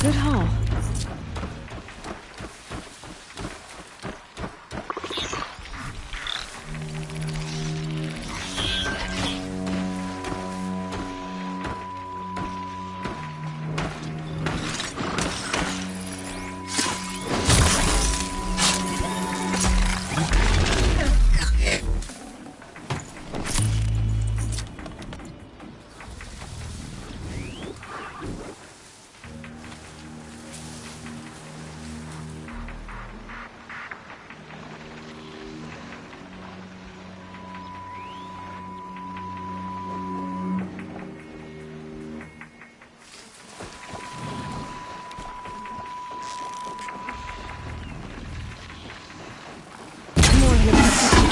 Good haul.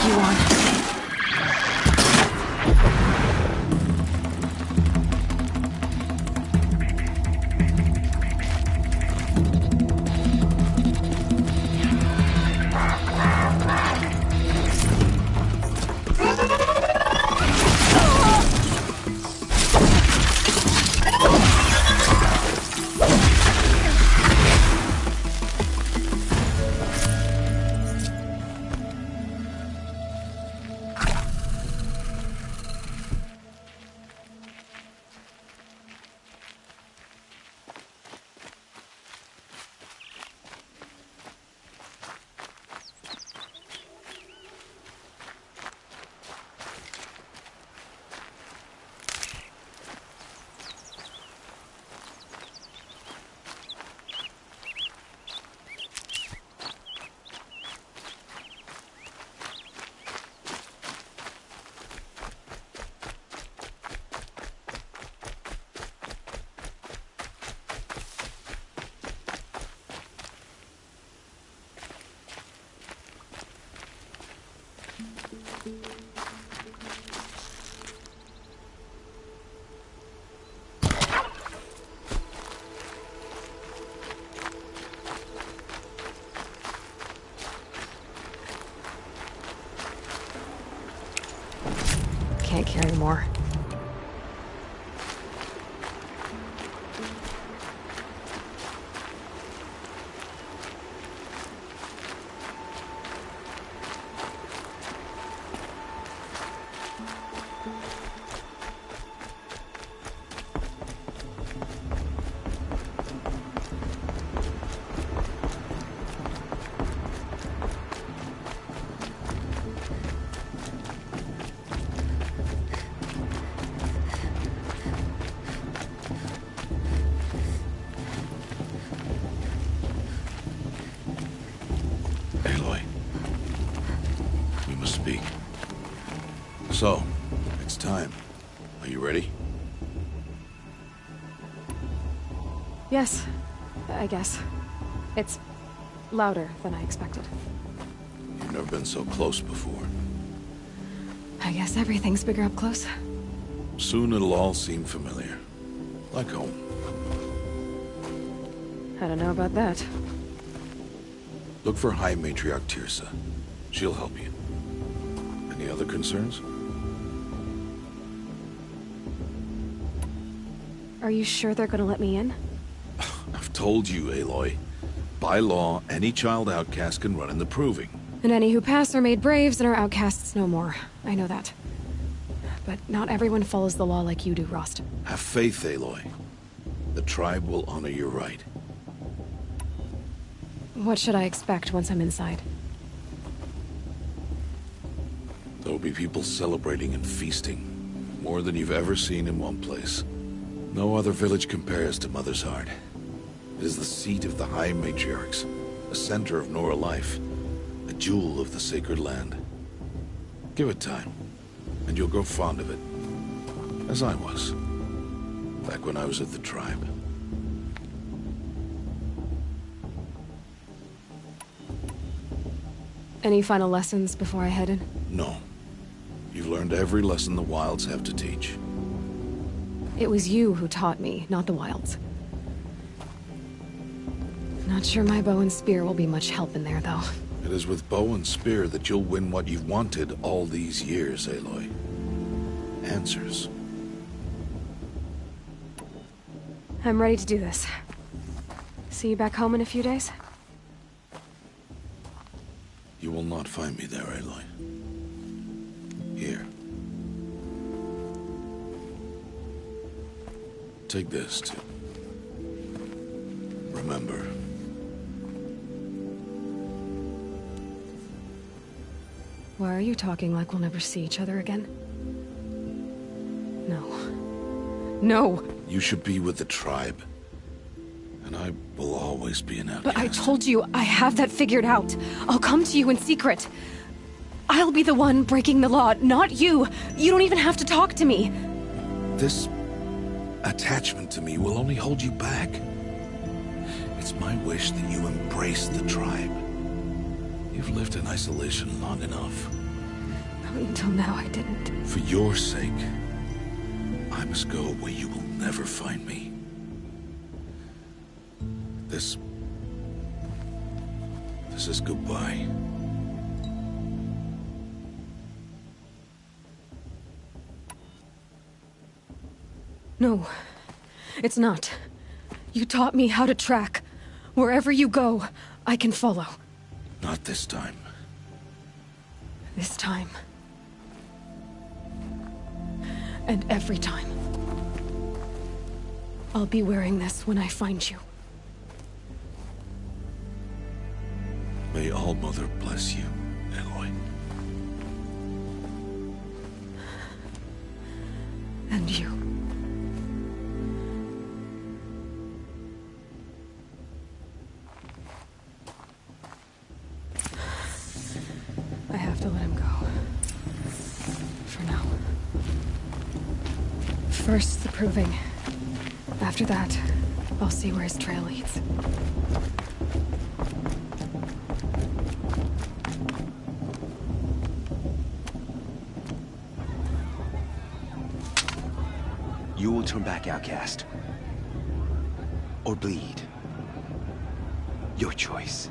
You on. Can't carry more. So, it's time. Are you ready? Yes, I guess. It's louder than I expected. You've never been so close before. I guess everything's bigger up close. Soon it'll all seem familiar. Like home. I don't know about that. Look for High Matriarch Tirsa. She'll help you. Any other concerns? Are you sure they're gonna let me in? I've told you, Aloy. By law, any child outcast can run in the Proving. And any who pass are made braves and are outcasts no more. I know that. But not everyone follows the law like you do, Rost. Have faith, Aloy. The tribe will honor your right. What should I expect once I'm inside? There'll be people celebrating and feasting. More than you've ever seen in one place. No other village compares to Mother's Heart. It is the seat of the High Matriarchs, a center of Nora life, a jewel of the sacred land. Give it time, and you'll grow fond of it. As I was, back when I was at the tribe. Any final lessons before I head in? No. You've learned every lesson the Wilds have to teach. It was you who taught me, not the Wilds. Not sure my bow and spear will be much help in there, though. It is with bow and spear that you'll win what you've wanted all these years, Aloy. Answers. I'm ready to do this. See you back home in a few days? You will not find me there, Aloy. Here. Take this, to remember. Why are you talking like we'll never see each other again? No. No! You should be with the tribe. And I will always be an outcast. But I told you, I have that figured out. I'll come to you in secret. I'll be the one breaking the law, not you. You don't even have to talk to me. This attachment to me will only hold you back. It's my wish that you embrace the tribe. You've lived in isolation long enough. Until now, I didn't. For your sake, I must go where you will never find me. This is goodbye. No, it's not. You taught me how to track. Wherever you go, I can follow. Not this time. This time. And every time. I'll be wearing this when I find you. May All-Mother bless you, Aloy. And you. I have to let him go. For now. First, the proving. After that, I'll see where his trail leads. You will turn back, outcast. Or bleed. Your choice.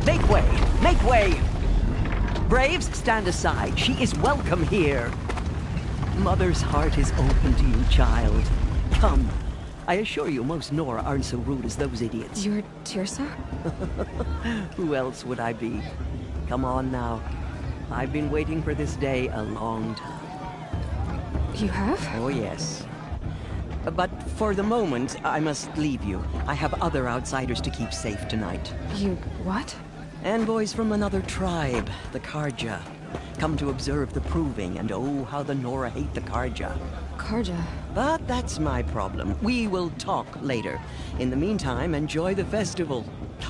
Make way! Make way! Braves, stand aside. She is welcome here. Mother's heart is open to you, child. Come. I assure you, most Nora aren't so rude as those idiots. You're Tirsa? Who else would I be? Come on now. I've been waiting for this day a long time. You have? Oh, yes. But for the moment, I must leave you. I have other outsiders to keep safe tonight. You... what? Envoys from another tribe, the Karja. Come to observe the proving, and oh, how the Nora hate the Karja. Karja? But that's my problem. We will talk later. In the meantime, enjoy the festival.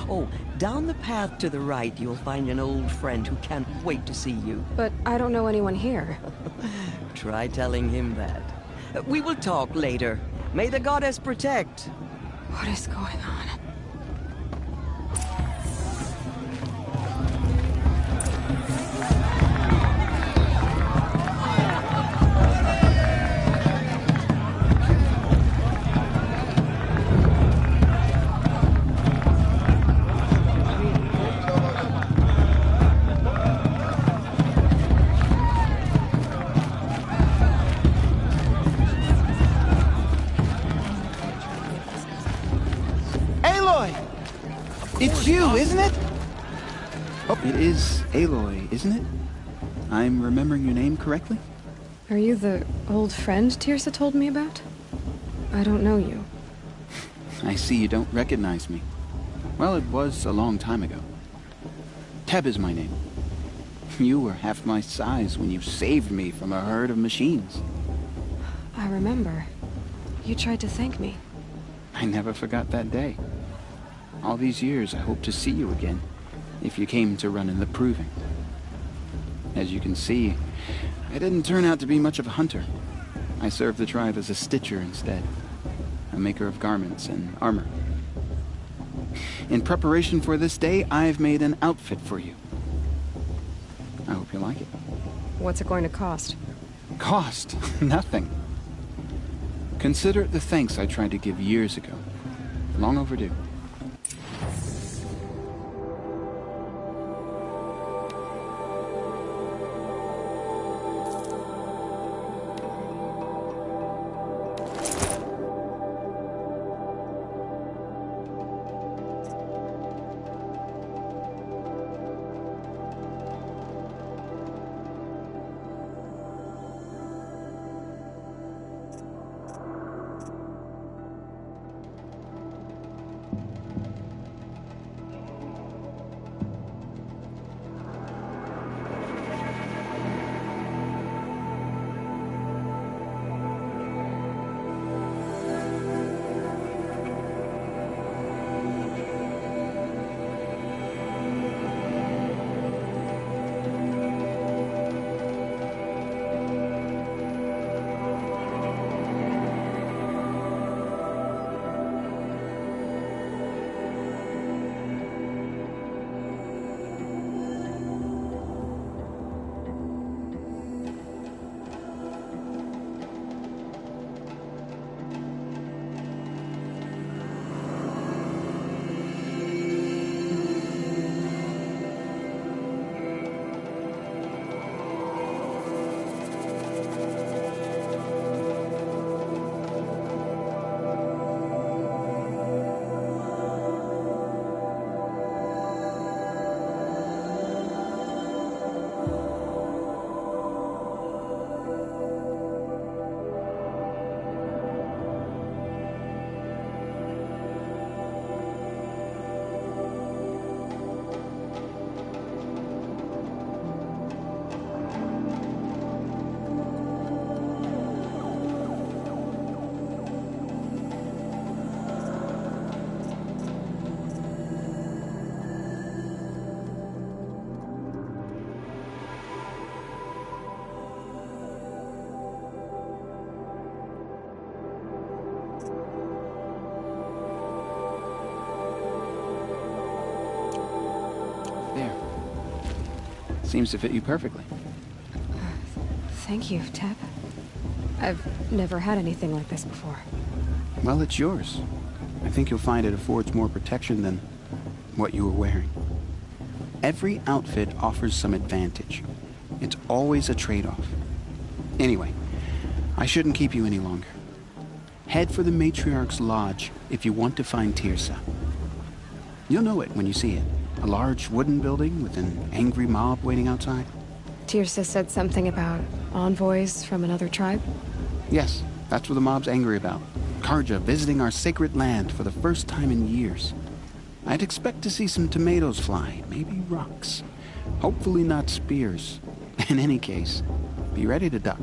Oh, down the path to the right, you'll find an old friend who can't wait to see you. But I don't know anyone here. Try telling him that. We will talk later. May the goddess protect. What is going on? It's you, isn't it? Oh, it is Aloy, isn't it? I'm remembering your name correctly? Are you the old friend Tirsa told me about? I don't know you. I see you don't recognize me. Well, it was a long time ago. Teb is my name. You were half my size when you saved me from a herd of machines. I remember. You tried to thank me. I never forgot that day. All these years, I hope to see you again, if you came to run in the proving. As you can see, I didn't turn out to be much of a hunter. I served the tribe as a stitcher instead, a maker of garments and armor. In preparation for this day, I've made an outfit for you. I hope you like it. What's it going to cost? Cost? Nothing. Consider it the thanks I tried to give years ago. Long overdue. Seems to fit you perfectly. Thank you, Teb. I've never had anything like this before. Well, it's yours. I think you'll find it affords more protection than what you were wearing. Every outfit offers some advantage. It's always a trade-off. Anyway, I shouldn't keep you any longer. Head for the Matriarch's Lodge if you want to find Tirsa. You'll know it when you see it. A large wooden building with an angry mob waiting outside. Tirsa said something about envoys from another tribe? Yes, that's what the mob's angry about. Karja visiting our sacred land for the first time in years. I'd expect to see some tomatoes fly, maybe rocks. Hopefully not spears. In any case, be ready to duck.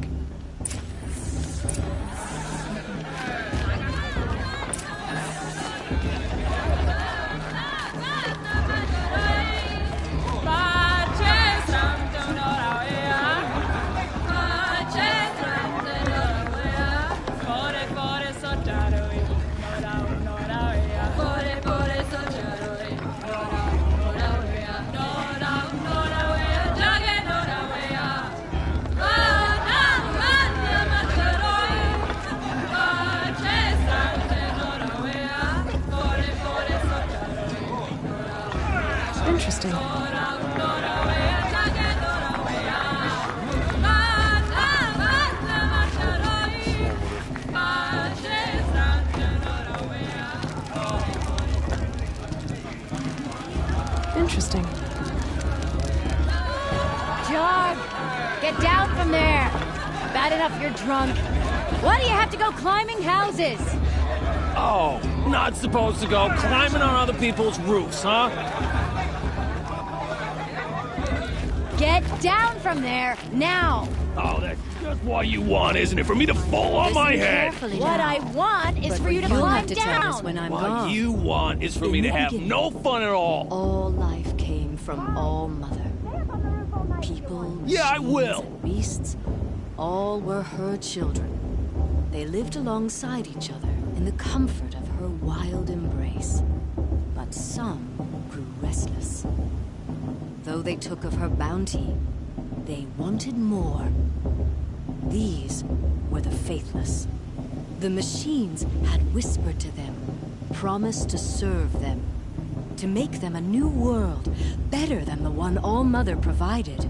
Interesting. Interesting. Jog! Get down from there! Bad enough you're drunk. Why do you have to go climbing houses? Oh, not supposed to go climbing on other people's roofs, huh? Get down from there, now! Oh, that's just what you want, isn't it? For me to fall on my head? What I want is for you to climb down! When I'm What gone. you want is for me to have no fun at all. All life came from All Mother. People, Yeah, I machines, will. and beasts, all were her children. They lived alongside each other in the comfort of her wild embrace. But some grew restless. Though they took of her bounty, they wanted more. These were the faithless. The machines had whispered to them, promised to serve them, to make them a new world, better than the one All Mother provided.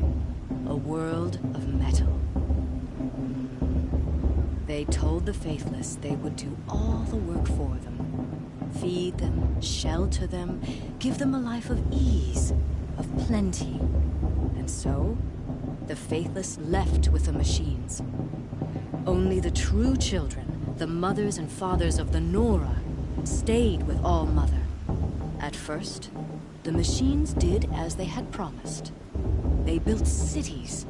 A world of metal. They told the faithless they would do all the work for them. Feed them, shelter them, give them a life of ease, of plenty. And so, the faithless left with the machines. Only the true children, the mothers and fathers of the Nora, stayed with All Mother. At first, the machines did as they had promised. They built cities,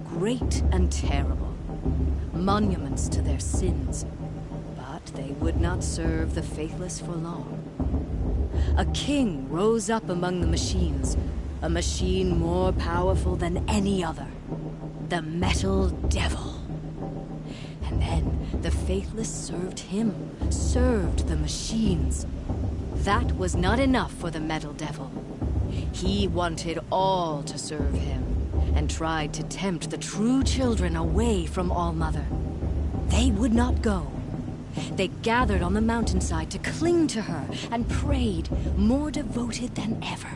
great and terrible, monuments to their sins. But they would not serve the faithless for long. A king rose up among the machines, a machine more powerful than any other, the Metal Devil. And then the faithless served him, served the machines. That was not enough for the Metal Devil. He wanted all to serve him, and tried to tempt the true children away from All Mother. They would not go. They gathered on the mountainside to cling to her and prayed, more devoted than ever.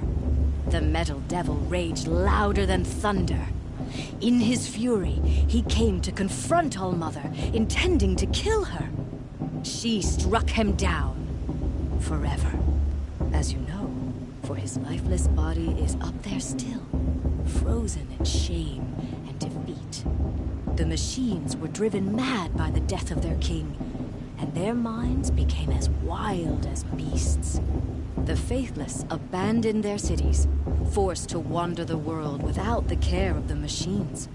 The Metal Devil raged louder than thunder. In his fury, he came to confront All Mother, intending to kill her. She struck him down. Forever. As you know, for his lifeless body is up there still, frozen in shame and defeat. The machines were driven mad by the death of their king, and their minds became as wild as beasts. The faithless abandoned their cities, forced to wander the world without the care of the machines.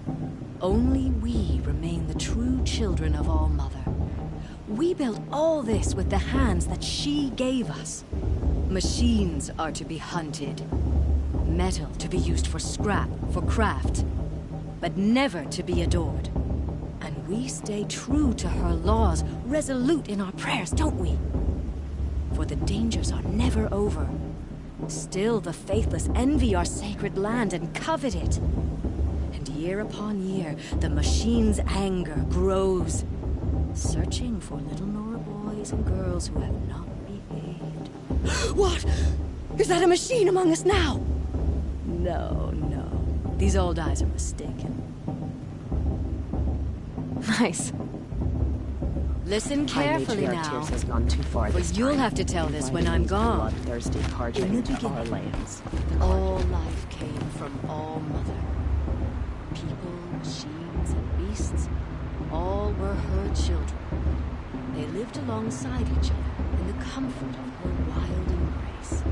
Only we remain the true children of All Mother. We built all this with the hands that she gave us. Machines are to be hunted. Metal to be used for scrap, for craft. But never to be adored. And we stay true to her laws, resolute in our prayers, don't we? For the dangers are never over. Still the faithless envy our sacred land and covet it. year upon year, the machine's anger grows, searching for little Nora boys and girls who have not behaved. What? Is that a machine among us now? No, no. These old eyes are mistaken. Nice. Listen carefully High now, Matriarch has gone too far for this you'll time. have to tell this when I'm Inviting gone. bloodthirsty Carja In the into our beginning, lands. all life came from All Mother. People, machines, and beasts, all were her children. They lived alongside each other in the comfort of her wild embrace.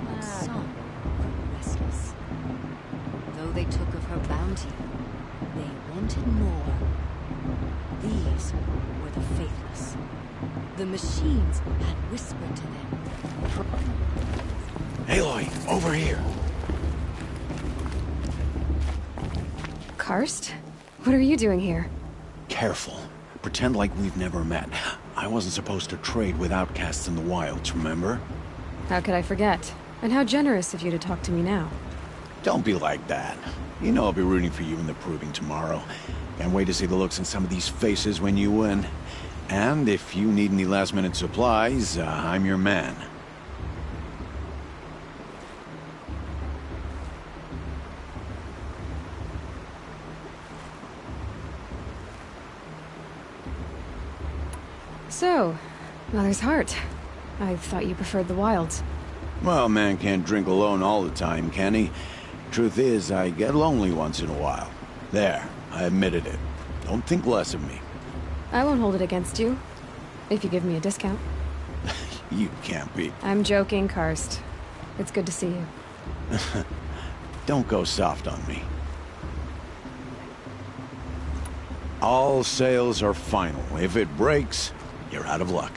But some grew restless. Though they took of her bounty, they wanted more. These were the faithless. The machines had whispered to them. Aloy, over here. Karst? What are you doing here? Careful. Pretend like we've never met. I wasn't supposed to trade with outcasts in the wilds, remember? How could I forget? And how generous of you to talk to me now. Don't be like that. You know I'll be rooting for you in the proving tomorrow. Can't wait to see the looks on some of these faces when you win. And if you need any last-minute supplies, I'm your man. So, Mother's Heart. I thought you preferred the wilds. Well, man can't drink alone all the time, can he? Truth is, I get lonely once in a while. There, I admitted it. Don't think less of me. I won't hold it against you, if you give me a discount. You can't be. I'm joking, Karst. It's good to see you. Don't go soft on me. All sales are final. If it breaks, you're out of luck.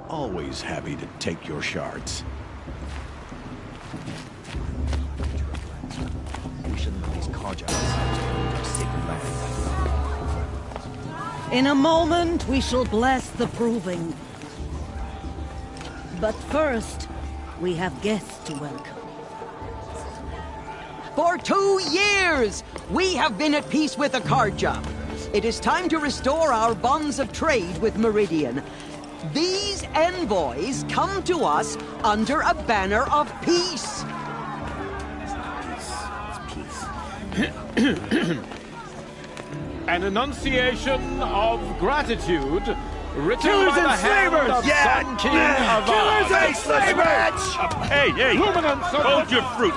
Always happy to take your shards. We shouldn't let these Carja outsiders our sacred land. In a moment, we shall bless the proving. But first, We have guests to welcome. For 2 years, we have been at peace with the Karja. It is time to restore our bonds of trade with Meridian. These envoys come to us under a banner of peace. An enunciation of gratitude written Killers by the and hand slavers! of Yeah! Sun King of Killers and slavers! Hey! Luminance of Hold your fruit,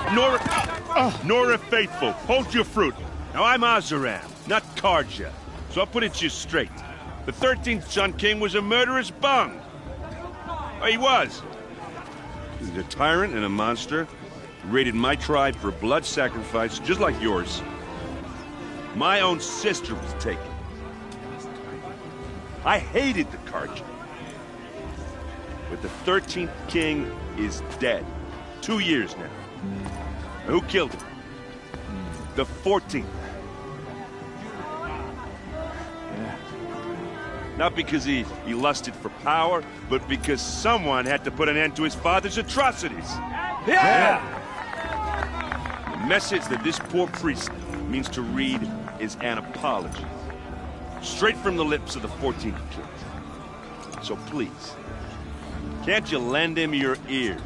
Nora Faithful. Hold your fruit. Now, I'm Azaram, not Karja. So I'll put it to you straight. The 13th Sun King was a murderous bung. Oh, he was. He was a tyrant and a monster. He raided my tribe for blood sacrifice, just like yours. My own sister was taken. I hated the Karja. But the 13th king is dead. 2 years now. Who killed him? The 14th. Not because he lusted for power, but because someone had to put an end to his father's atrocities. Yeah! The message that this poor priest means to read is an apology. Straight from the lips of the 14th king. So please, can't you lend him your ears?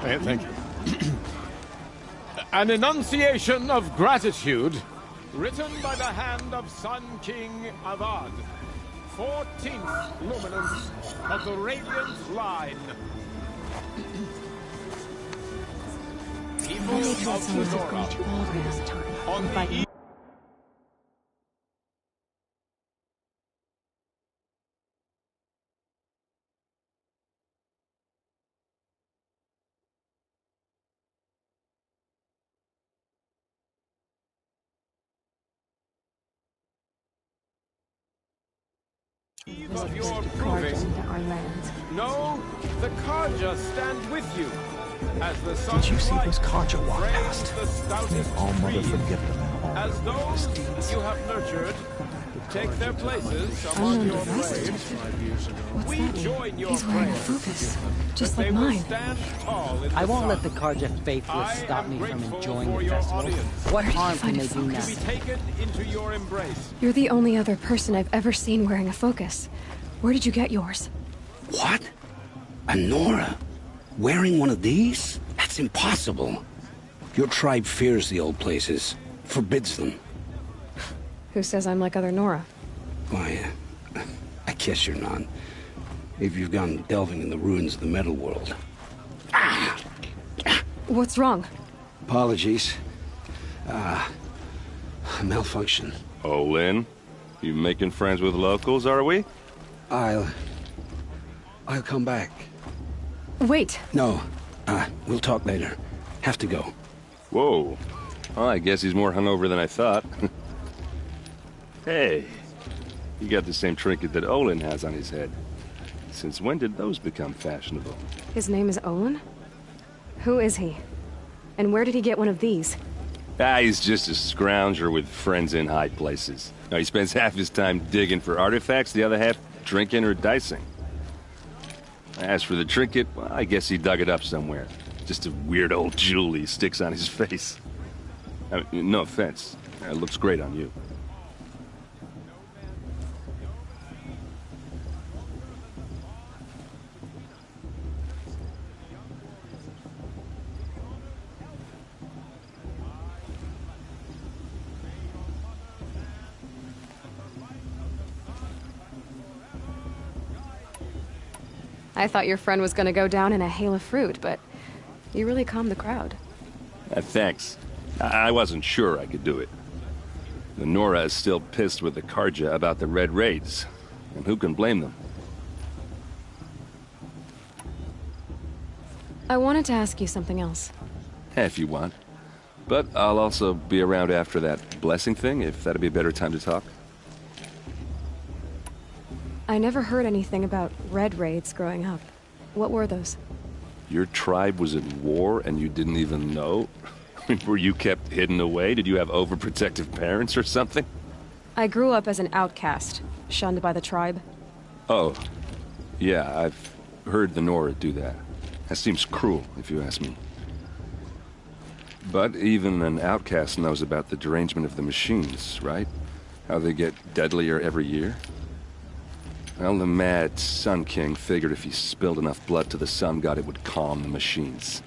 Thank you. An enunciation of gratitude written by the hand of Sun King Avad, 14th luminance of the Radiant Line. People of Lenora, on the of your proving. No, the Karja stand with you. As the sun Did you see those Karja walk frames past? the stoutest May all Mother tree, forgive them and all as their those misdeeds. you have nurtured take their places among Unknown your device braves, detected. What's we that join mean? your He's wearing a prayers focus, just that like they will mine. stand tall in I the won't sun. let the Karja faithless I stop am me from grateful enjoying for the your festival. audience. What harm find can they a do now? To be taken into your embrace. You're the only other person I've ever seen wearing a focus. Where did you get yours? What? A Nora? Wearing one of these? That's impossible. Your tribe fears the old places, forbids them. Who says I'm like other Nora? Why, I guess you're not. If you've gone delving in the ruins of the metal world. What's wrong? Apologies. Malfunction. Oh, Lynn, you making friends with locals, are we? I'll come back. Wait. No, we'll talk later. Have to go. Whoa. Well, I guess he's more hungover than I thought. Hey, you got the same trinket that Olin has on his head. Since when did those become fashionable? His name is Olin? Who is he? And where did he get one of these? He's just a scrounger with friends in high places. Now, he spends half his time digging for artifacts, the other half drinking or dicing. As for the trinket, well, I guess he dug it up somewhere. Just a weird old jewel he sticks on his face. I mean, no offense. It looks great on you. I thought your friend was gonna go down in a hail of fruit, but you really calmed the crowd. Thanks. I wasn't sure I could do it. The Nora is still pissed with the Karja about the Red Raids, and who can blame them? I wanted to ask you something else. If you want. But I'll also be around after that blessing thing, if that'd be a better time to talk. I never heard anything about red raids growing up. What were those? Your tribe was at war and you didn't even know? Were you kept hidden away? Did you have overprotective parents or something? I grew up as an outcast, shunned by the tribe. Oh. Yeah, I've heard the Nora do that. That seems cruel, if you ask me. But even an outcast knows about the derangement of the machines, right? How they get deadlier every year. Well, the mad Sun King figured if he spilled enough blood to the Sun God, it would calm the machines.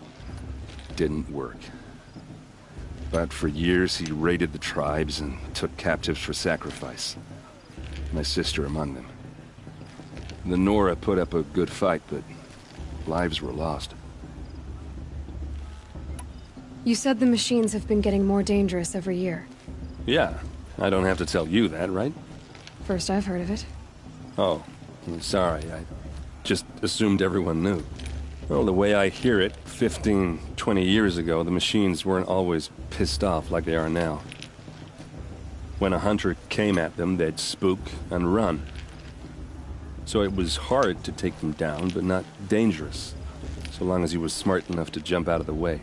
Didn't work. But for years, he raided the tribes and took captives for sacrifice. My sister among them. The Nora put up a good fight, but lives were lost. You said the machines have been getting more dangerous every year. Yeah, I don't have to tell you that, right? First I've heard of it. Oh, I'm sorry. I just assumed everyone knew. Well, the way I hear it, 15, 20 years ago, the machines weren't always pissed off like they are now. When a hunter came at them, they'd spook and run. So it was hard to take them down, but not dangerous, so long as he was smart enough to jump out of the way.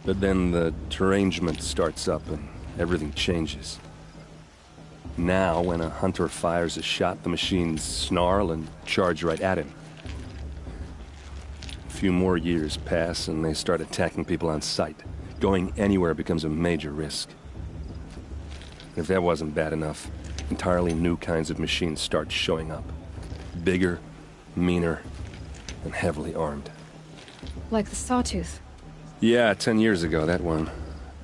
But then the derangement starts up and everything changes. Now, when a hunter fires a shot, the machines snarl and charge right at him. A few more years pass and they start attacking people on sight. Going anywhere becomes a major risk. If that wasn't bad enough, entirely new kinds of machines start showing up. Bigger, meaner, and heavily armed. Like the Sawtooth. Yeah, 10 years ago, that one.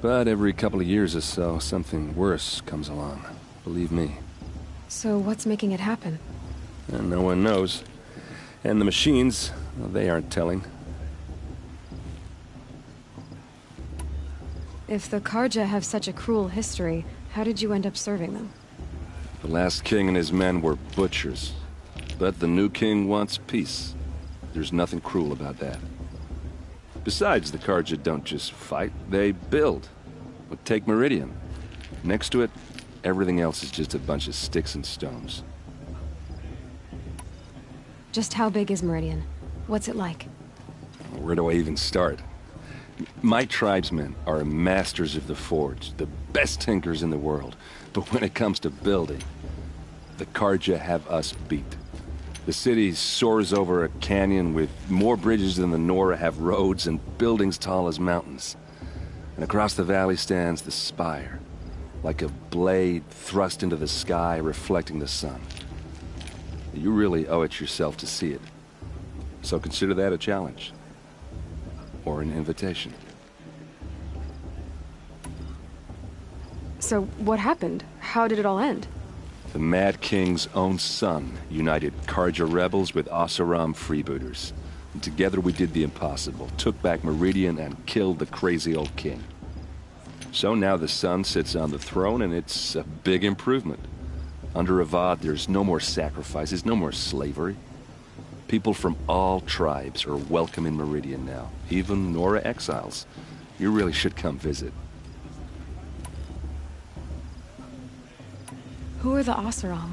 But every couple of years or so, something worse comes along. Believe me. So what's making it happen? And no one knows. And the machines, well, they aren't telling. If the Karja have such a cruel history, how did you end up serving them? The last king and his men were butchers. But the new king wants peace. There's nothing cruel about that. Besides, the Karja don't just fight, they build. But take Meridian. Next to it, everything else is just a bunch of sticks and stones. Just how big is Meridian? What's it like? Where do I even start? My tribesmen are masters of the forge, the best tinkers in the world. But when it comes to building, the Karja have us beat. The city soars over a canyon with more bridges than the Nora have roads and buildings tall as mountains. And across the valley stands the spire, like a blade thrust into the sky reflecting the sun. You really owe it yourself to see it. So consider that a challenge. Or an invitation. So what happened? How did it all end? The Mad King's own son united Karja rebels with Oseram freebooters. And together we did the impossible, took back Meridian and killed the crazy old king. So now the son sits on the throne and it's a big improvement. Under Avad, there's no more sacrifices, no more slavery. People from all tribes are welcome in Meridian now, even Nora exiles. You really should come visit. Who are the Oseram?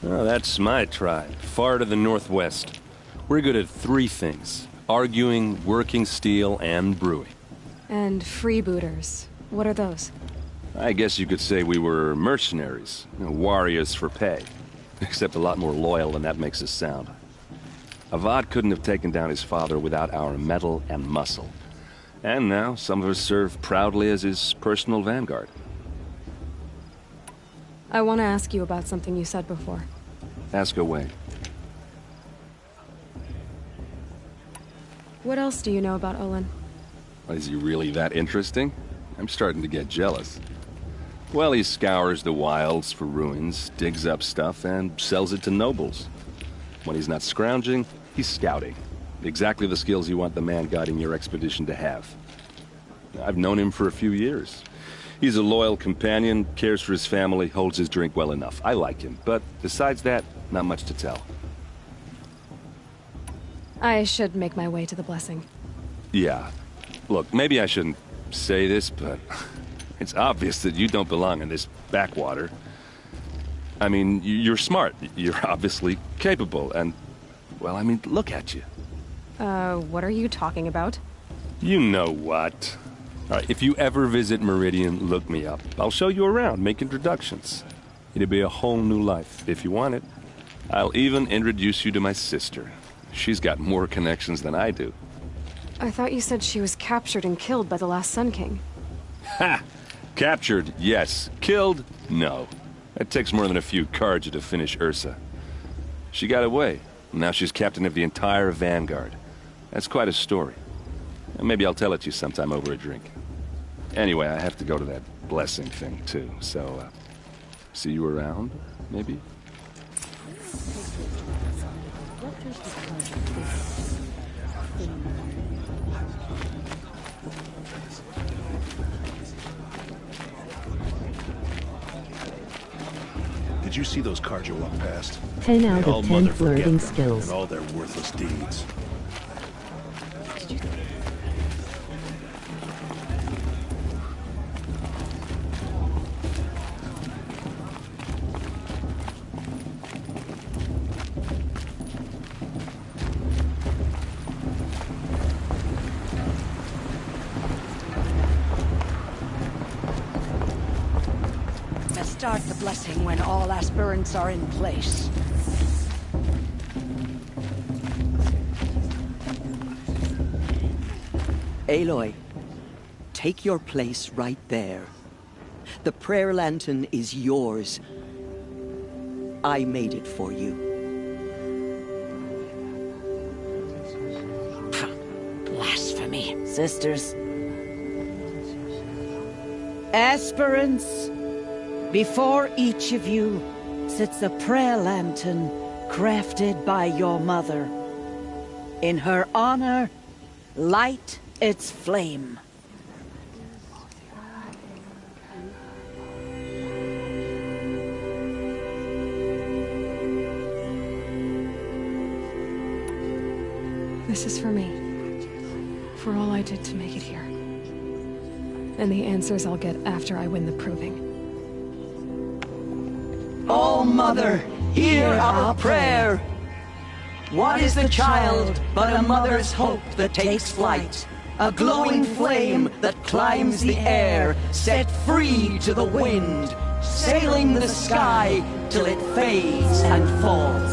Oh, that's my tribe, far to the northwest. We're good at three things: arguing, working steel, and brewing. And freebooters. What are those? I guess you could say we were mercenaries, warriors for pay. Except a lot more loyal than that makes us sound. Avad couldn't have taken down his father without our metal and muscle. And now, some of us serve proudly as his personal vanguard. I want to ask you about something you said before. Ask away. What else do you know about Olin? Is he really that interesting? I'm starting to get jealous. Well, he scours the wilds for ruins, digs up stuff, and sells it to nobles. When he's not scrounging, he's scouting. Exactly the skills you want the man guiding your expedition to have. I've known him for a few years. He's a loyal companion, cares for his family, holds his drink well enough. I like him, but besides that, not much to tell. I should make my way to the blessing. Yeah. Look, maybe I shouldn't say this, but it's obvious that you don't belong in this backwater. I mean, you're smart. You're obviously capable, and, well, I mean, look at you. What are you talking about? You know what. All right, if you ever visit Meridian, look me up. I'll show you around, make introductions. It'll be a whole new life, if you want it. I'll even introduce you to my sister. She's got more connections than I do. I thought you said she was captured and killed by the last Sun King. Ha! Captured, yes. Killed, no. It takes more than a few Carja to finish Ursa. She got away. Now she's captain of the entire Vanguard. That's quite a story. Maybe I'll tell it to you sometime over a drink. Anyway, I have to go to that blessing thing, too. So, see you around, maybe? Did you see those Carja walk past? 10 out May all of 10 mother forget flirting them skills. and all their worthless deeds. Start the blessing when all aspirants are in place. Aloy, take your place right there. The prayer lantern is yours. I made it for you. Blasphemy. Sisters. Aspirants. Before each of you sits a prayer lantern crafted by your mother. In her honor, light its flame. This is for me. For all I did to make it here. And the answers I'll get after I win the proving. Oh, Mother, hear our prayer. What is the child but a mother's hope that takes flight? A glowing flame that climbs the air, set free to the wind, sailing the sky till it fades and falls.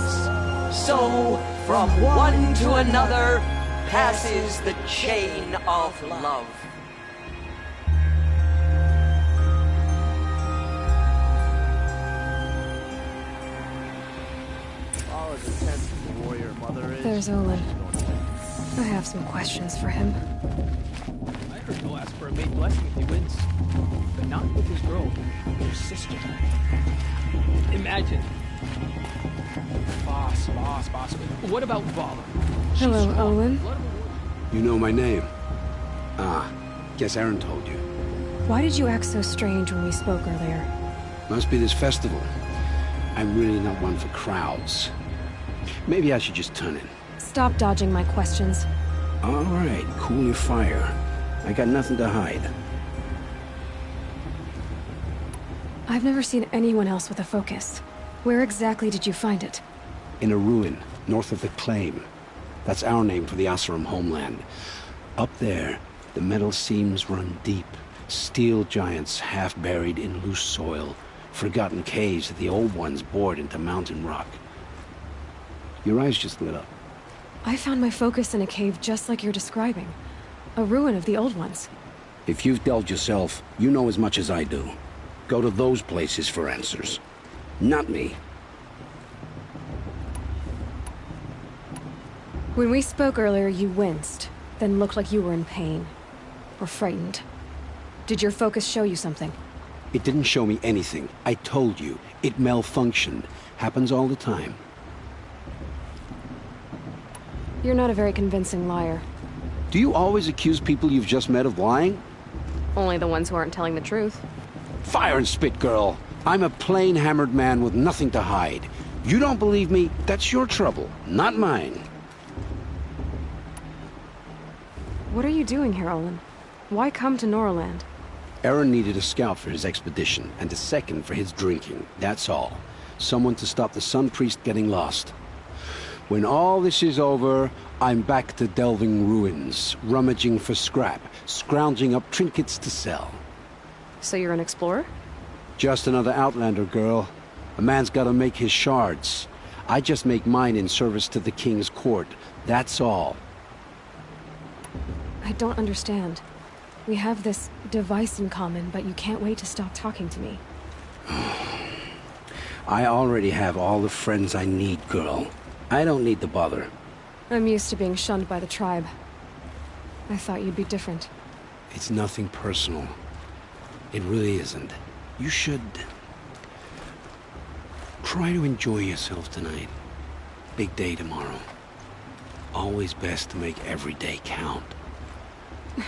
So, from one to another, passes the chain of love. There's Olin. I have some questions for him. I heard he'll ask for a maid blessing if he wins. But not with his girl, his sister. Imagine. Boss. What about Vala? Hello, Olin. You know my name? Ah, guess Aaron told you. Why did you act so strange when we spoke earlier? Must be this festival. I'm really not one for crowds. Maybe I should just turn in. Stop dodging my questions. All right, cool your fire. I got nothing to hide. I've never seen anyone else with a focus. Where exactly did you find it? In a ruin, north of the Claim. That's our name for the Oseram homeland. Up there, the metal seams run deep. Steel giants half buried in loose soil. Forgotten caves that the old ones bored into mountain rock. Your eyes just lit up. I found my focus in a cave just like you're describing. A ruin of the old ones. If you've delved yourself, you know as much as I do. Go to those places for answers. Not me. When we spoke earlier, you winced, then looked like you were in pain. Or frightened. Did your focus show you something? It didn't show me anything. I told you. It malfunctioned. Happens all the time. You're not a very convincing liar. Do you always accuse people you've just met of lying? Only the ones who aren't telling the truth. Fire and spit, girl. I'm a plain hammered man with nothing to hide. You don't believe me, that's your trouble, not mine. What are you doing here, Olin? Why come to Norland? Aaron needed a scout for his expedition, and a second for his drinking, that's all. Someone to stop the Sun Priest getting lost. When all this is over, I'm back to delving ruins, rummaging for scrap, scrounging up trinkets to sell. So you're an explorer? Just another Outlander, girl. A man's gotta make his shards. I just make mine in service to the king's court. That's all. I don't understand. We have this device in common, but you can't wait to stop talking to me. I already have all the friends I need, girl. I don't need the bother. I'm used to being shunned by the tribe. I thought you'd be different. It's nothing personal. It really isn't. You should... try to enjoy yourself tonight. Big day tomorrow. Always best to make every day count. The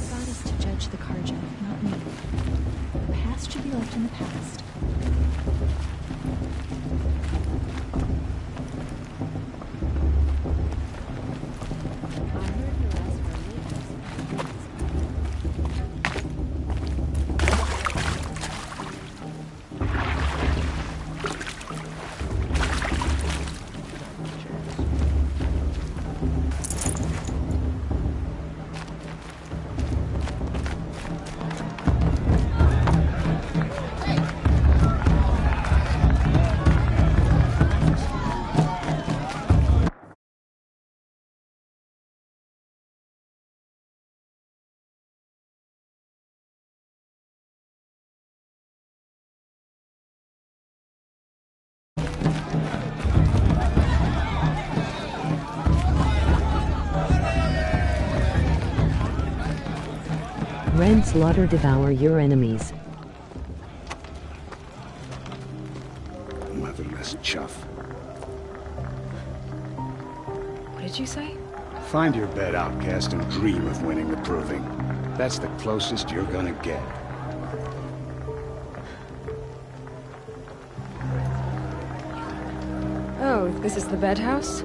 god is to judge the Karja, not me. The past should be left in the past. Rend, slaughter, devour your enemies. Motherless chuff. What did you say? Find your bed, outcast, and dream of winning the proving. That's the closest you're gonna get. Oh, this is the bedhouse?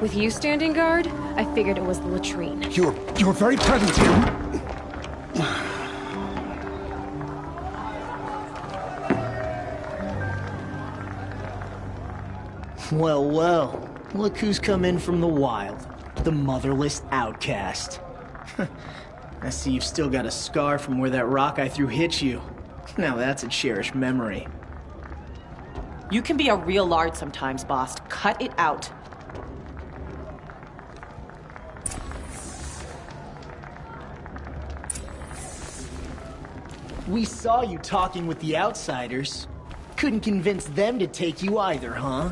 With you standing guard, I figured it was the latrine. You're very present here. Well, well. Look who's come in from the wild. The motherless outcast. I see you've still got a scar from where that rock I threw hit you. Now that's a cherished memory. You can be a real lard sometimes, boss. Cut it out. We saw you talking with the outsiders. Couldn't convince them to take you either, huh?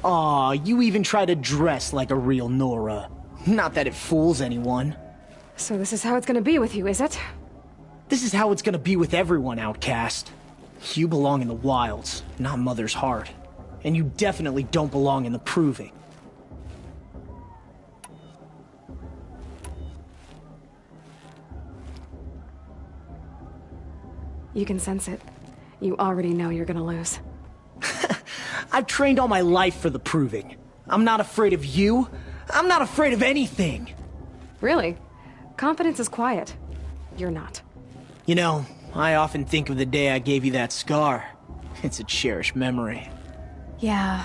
Aw, you even try to dress like a real Nora. Not that it fools anyone. So this is how it's gonna be with you, is it? This is how it's gonna be with everyone, outcast. You belong in the wilds, not Mother's Heart. And you definitely don't belong in the Proving. You can sense it. You already know you're gonna lose. I've trained all my life for the Proving. I'm not afraid of you. I'm not afraid of anything. Really? Confidence is quiet. You're not. You know, I often think of the day I gave you that scar. It's a cherished memory. Yeah.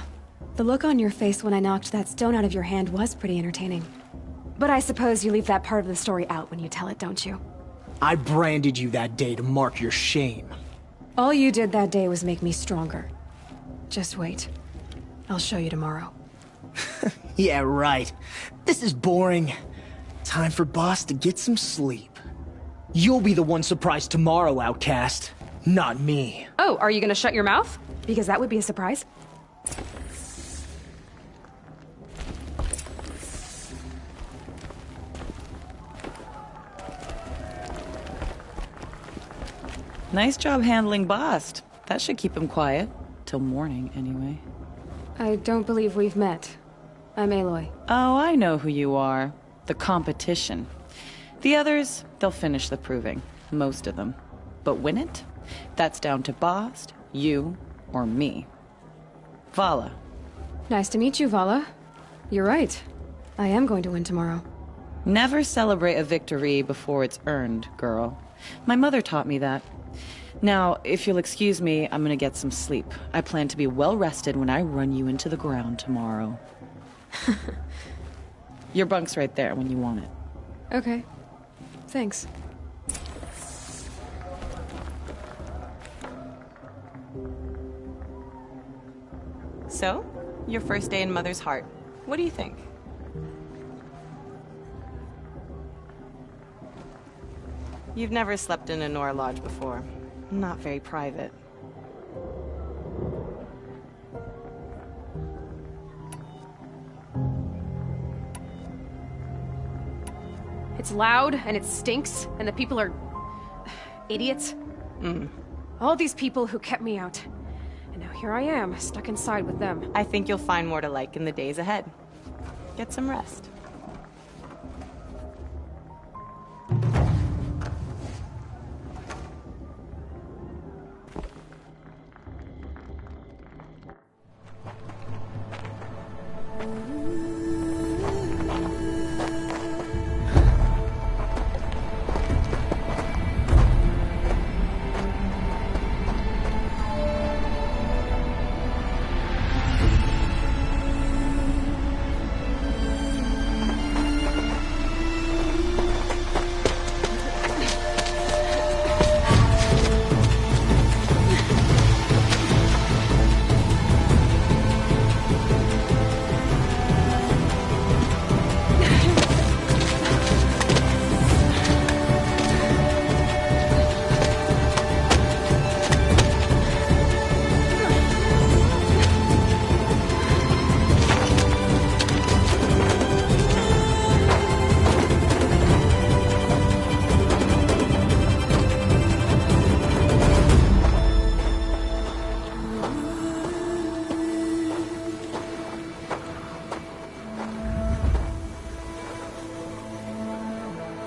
The look on your face when I knocked that stone out of your hand was pretty entertaining. But I suppose you leave that part of the story out when you tell it, don't you? I branded you that day to mark your shame. All you did that day was make me stronger. Just wait. I'll show you tomorrow. Yeah, right. This is boring. Time for Boss to get some sleep. You'll be the one surprised tomorrow, outcast. Not me. Oh, are you gonna shut your mouth? Because that would be a surprise. Nice job handling Bast. That should keep him quiet. Till morning, anyway. I don't believe we've met. I'm Aloy. Oh, I know who you are. The competition. The others, they'll finish the proving. Most of them. But win it? That's down to Bast, you, or me. Vala. Nice to meet you, Vala. You're right. I am going to win tomorrow. Never celebrate a victory before it's earned, girl. My mother taught me that. Now, if you'll excuse me, I'm gonna get some sleep. I plan to be well rested when I run you into the ground tomorrow. Your bunk's right there when you want it. Okay. Thanks. So, your first day in Mother's Heart. What do you think? You've never slept in a Nora Lodge before. Not very private. It's loud, and it stinks, and the people are... idiots. All these people who kept me out. And now here I am, stuck inside with them. I think you'll find more to like in the days ahead. Get some rest.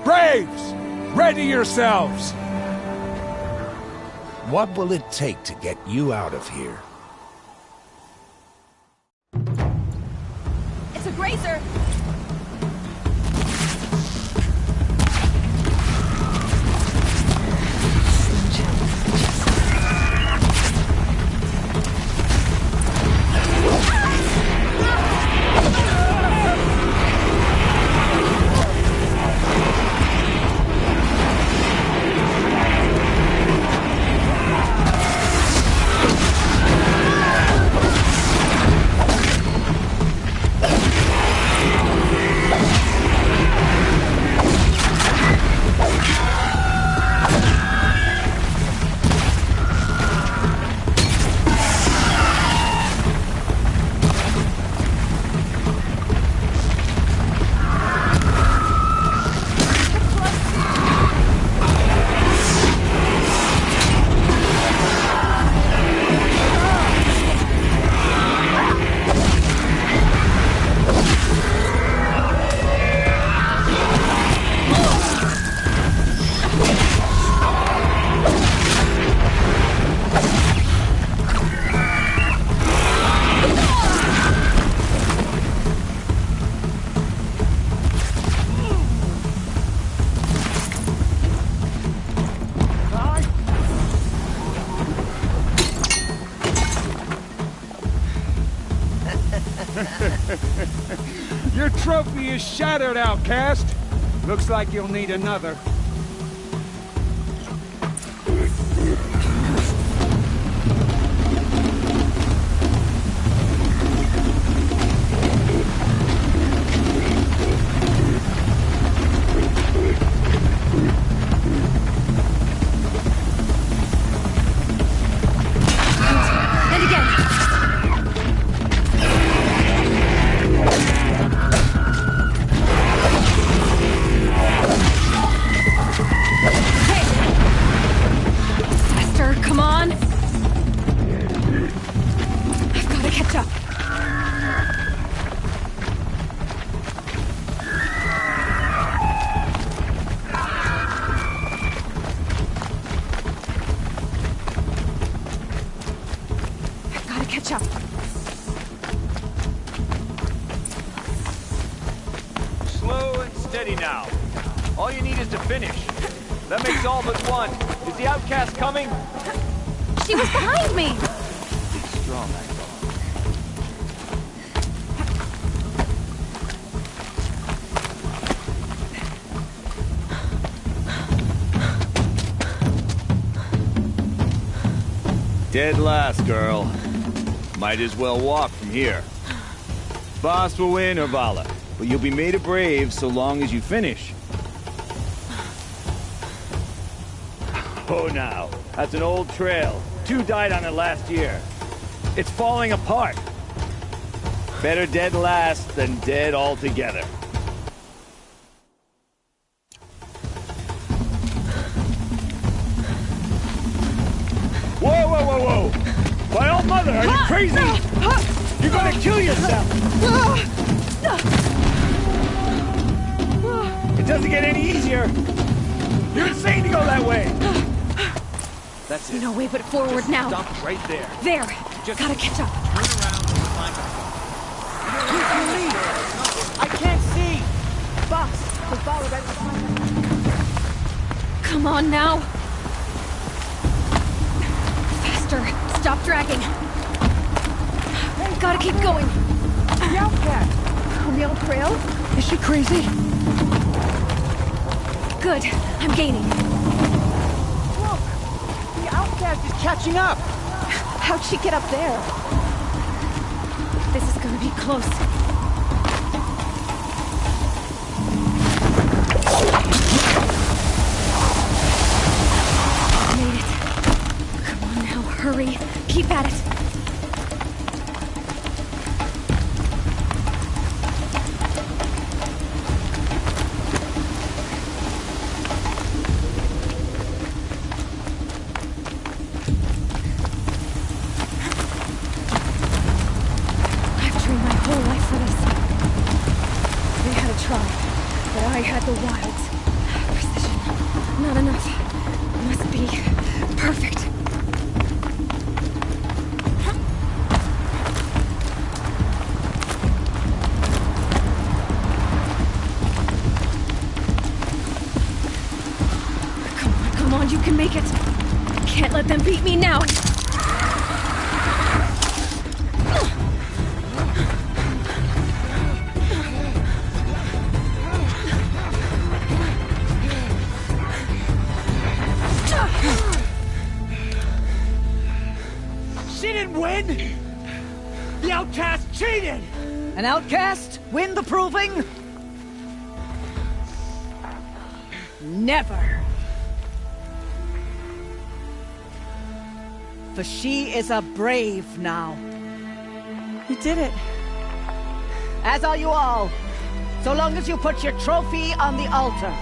Braves! Ready yourselves! What will it take to get you out of here? It's a grazer! Your trophy is shattered, outcast. Looks like you'll need another. Slow and steady now. All you need is to finish. That makes all but one. Is the outcast coming? She was behind me! Be strong, Dead last, girl. Might as well walk from here. Boss will win, or Vala, but you'll be made a brave so long as you finish. Oh, now, that's an old trail. 2 died on it last year. It's falling apart. Better dead last than dead altogether. Whoa, whoa, whoa, whoa! My old mother, are you crazy? You're gonna kill yourself! It doesn't get any easier! You're insane to go that way! That's it. No way but forward Just now. stop right there. There! Gotta catch up. Turn around and climb up. I can't see! Boss, the Vala right behind. Come on now! Faster! Stop dragging! Gotta keep going! The outcast! On the old trail? Is she crazy? Good. I'm gaining. Look! The outcast is catching up! How'd she get up there? This is gonna be close. Made it. Come on now, hurry. Keep at it. I had the wilds. Precision. Not enough. Must be perfect. Come on, you can make it. Can't let them beat me now. The outcast cheated! An outcast win the proving? Never. For she is a brave now. You did it. As are you all. So long as you put your trophy on the altar.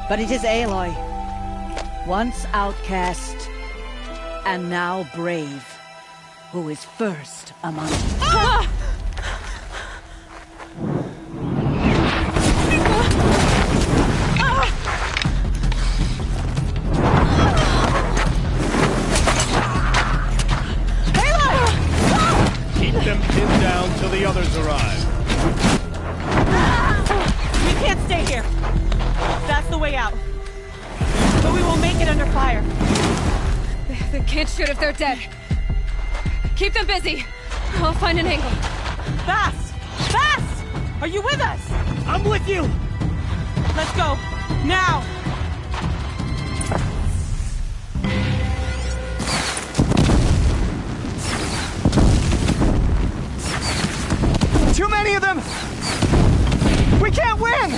But it is Aloy. Once outcast, and now brave, who is first among us. Ah! Keep them pinned down till the others arrive. We can't stay here. That's the way out. But we will make it under fire. They can't shoot if they're dead. Keep them busy. I'll find an angle. Fast! Fast! Are you with us? I'm with you! Let's go. Now! Too many of them! We can't win!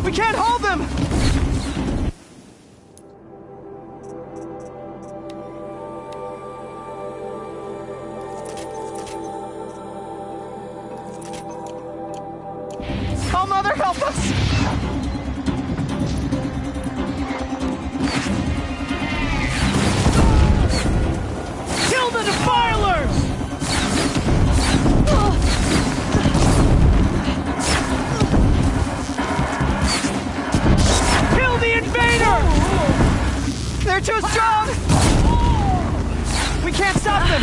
We can't hold them! Oh, Mother, help us! Kill the defilers! Kill the invader! They're too strong! We can't stop them!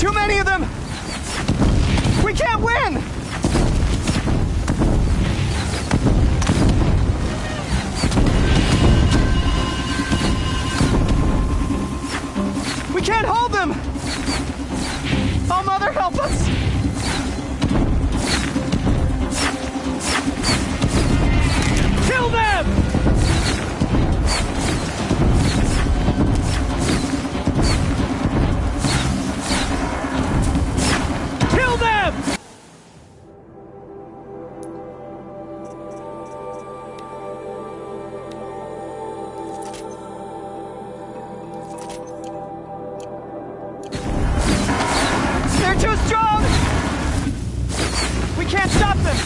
Too many of them! We can't win! We can't hold them! Oh, Mother, help us! Kill them! Kill them! They're too strong! We can't stop them!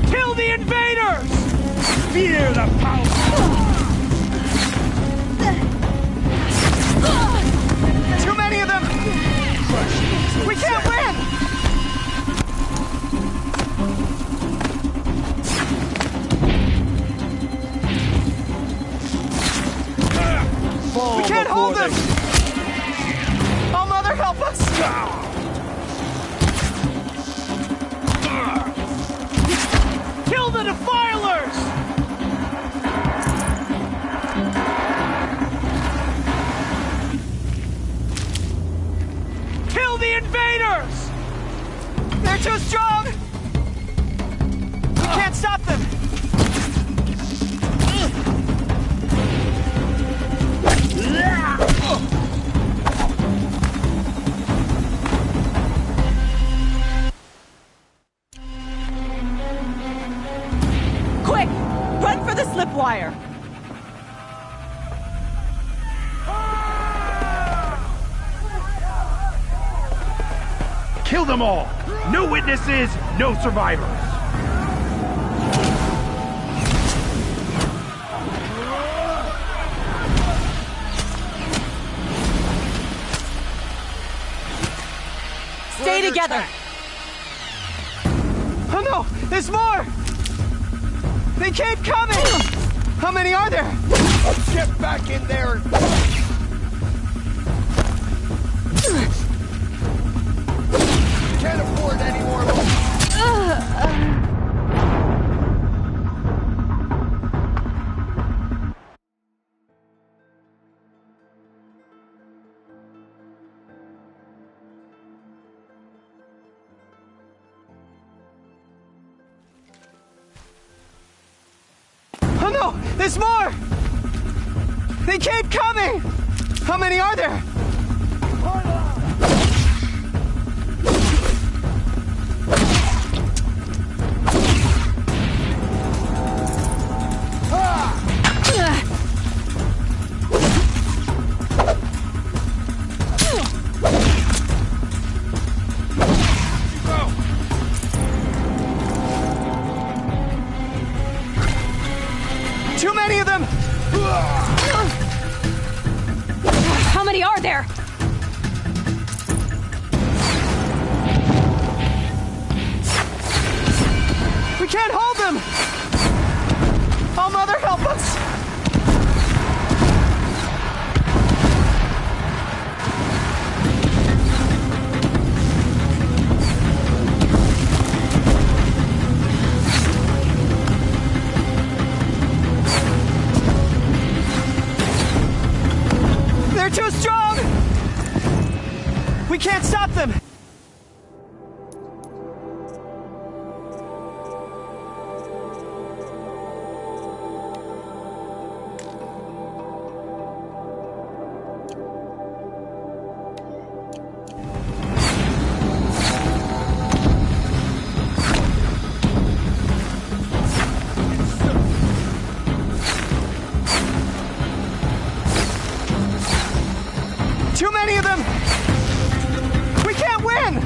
Kill the invaders! Fear the power! Too many of them! We can't win! We can't hold them! Oh, Mother, help us! Kill the defilers! Kill the invaders! They're too strong! We can't stop them! Quick! Run for the slip wire! Kill them all! No witnesses, no survivors! Stay together! Oh no! There's more! They keep coming! How many are there? Get back in there! Can't afford any more Oh no! There's more! They keep coming! How many are there? Too many of them! How many are there? We can't hold them! Oh, Mother, help us! They're too strong! We can't stop them! Too many of them! We can't win!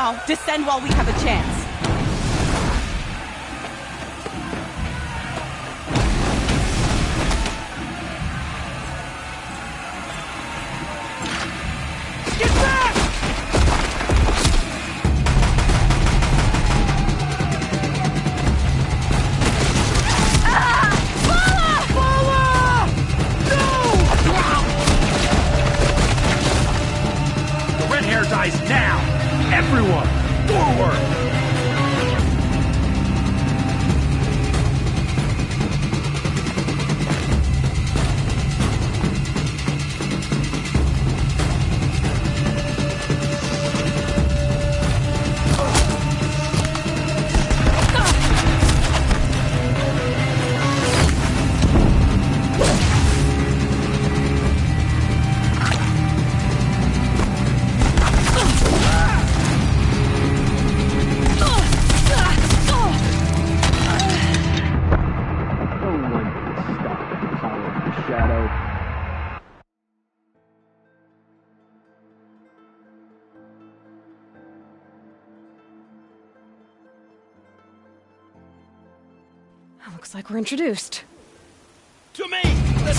now. Descend while we have a chance. Dies now! Everyone, forward! Looks like we're introduced. To me! The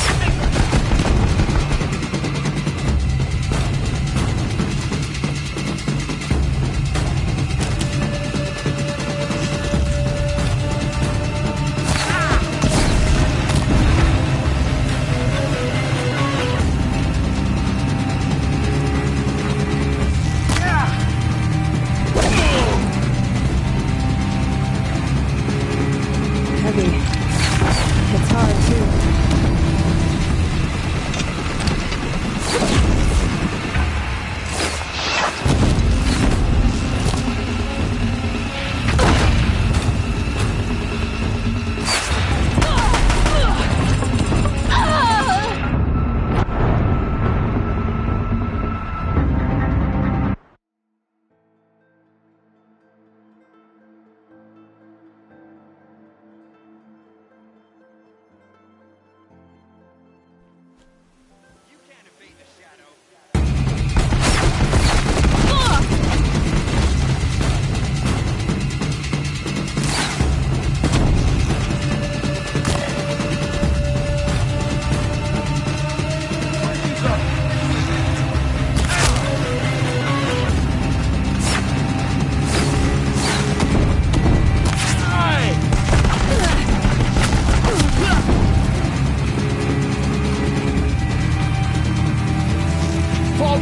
It's hard, too.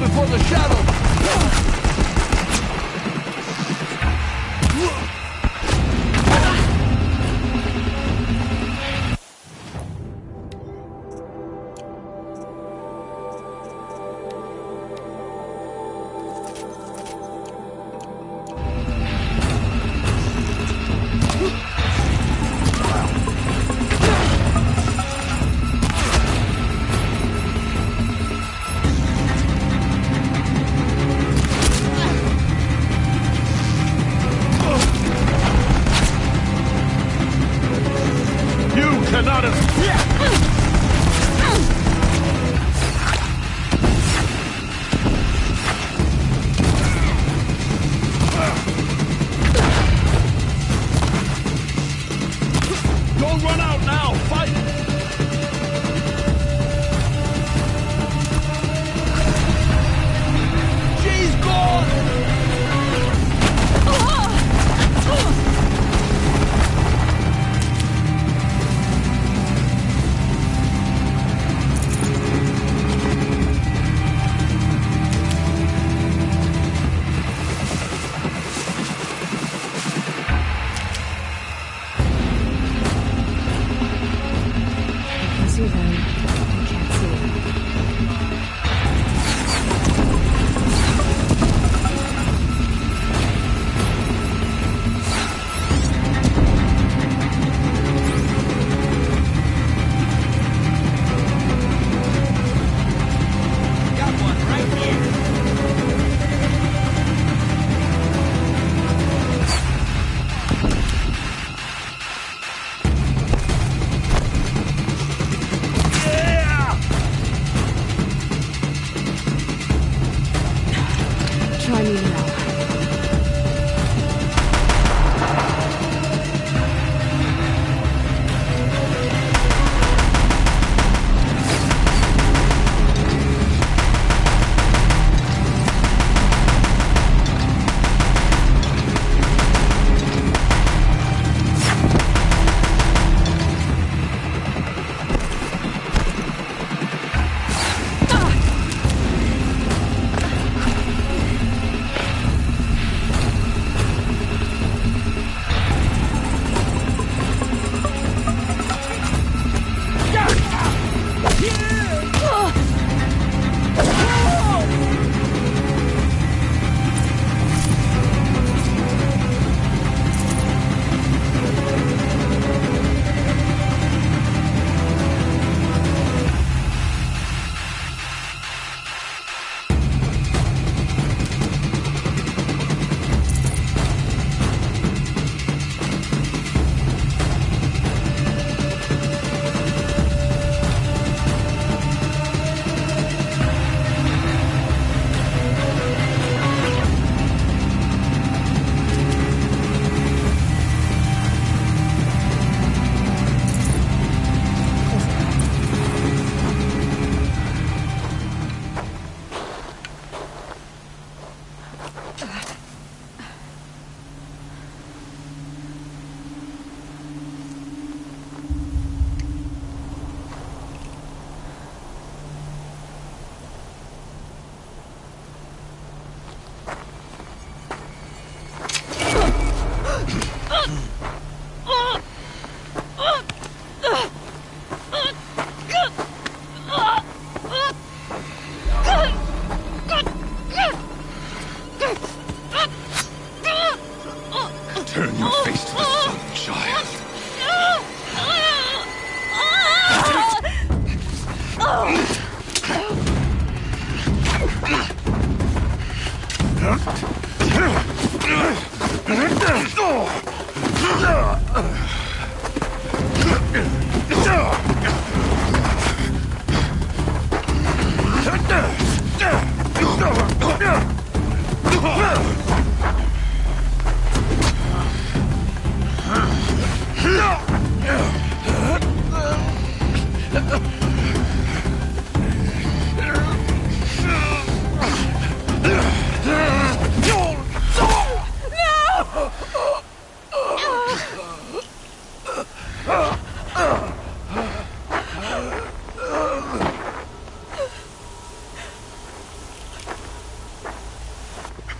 before the shadow!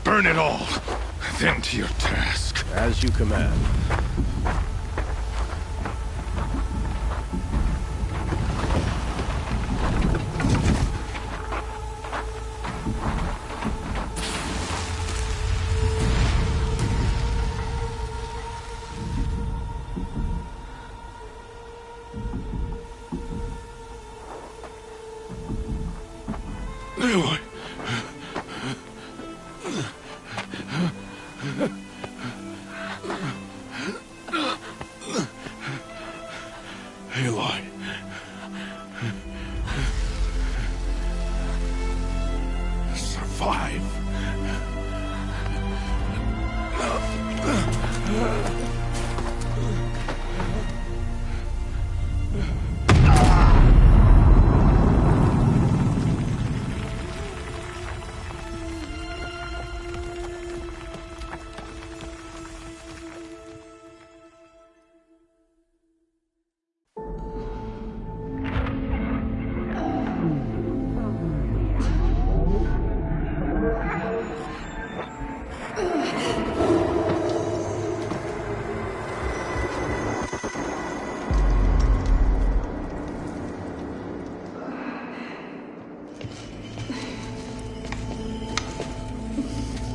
Burn it all, then to your task. As you command. Aloy. Aloy. Survive.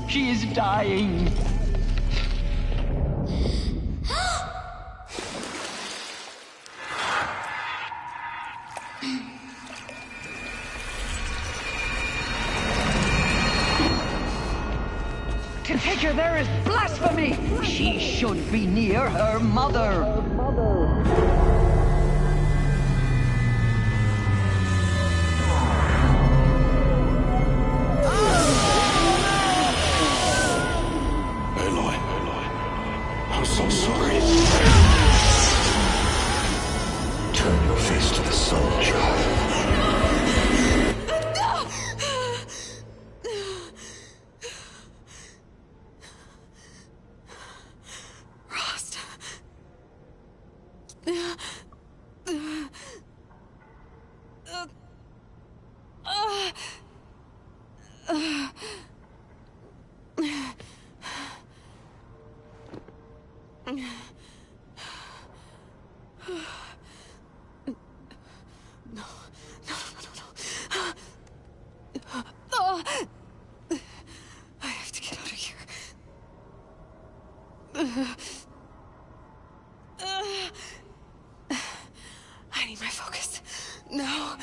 She is dying. To take her there is blasphemy! She should be near her mother. I'm so sorry. Turn your face to the sun, child. I have to get out of here. I need my focus. No.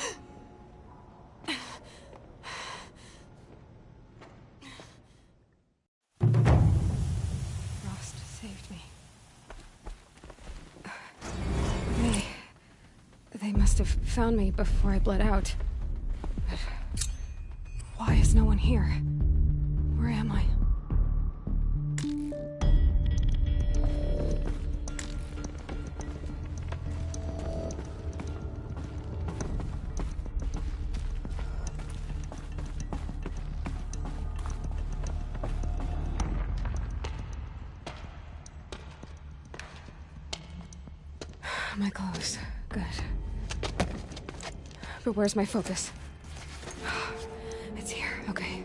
Frost saved me. They must have found me before I bled out. But why is no one here? Where am I? My clothes. Good. But where's my focus? It's here. Okay.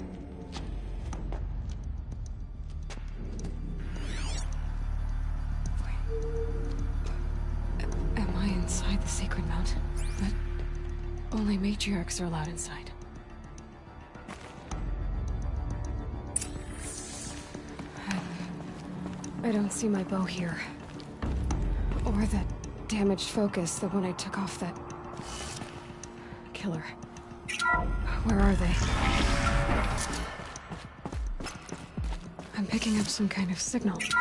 Am I inside the sacred mount? But only matriarchs are allowed inside. I don't see my bow here. Or that damaged focus, the one I took off that killer. Where are they? I'm picking up some kind of signal. It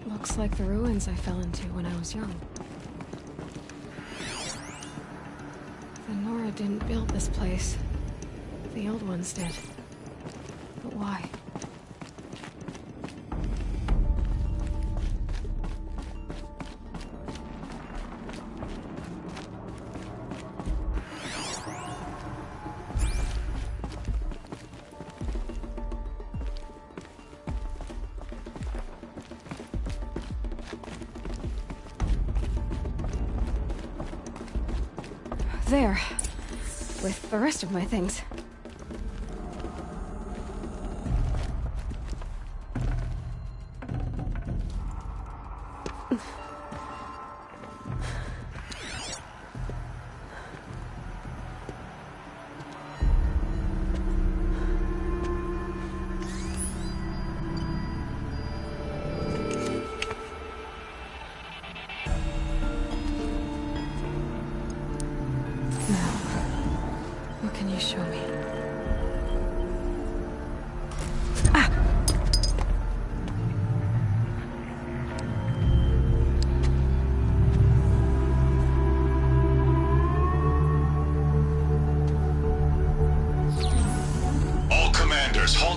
looks like the ruins I fell into when I was young. The Nora didn't build this place. The old ones did. But why? There. With the rest of my things.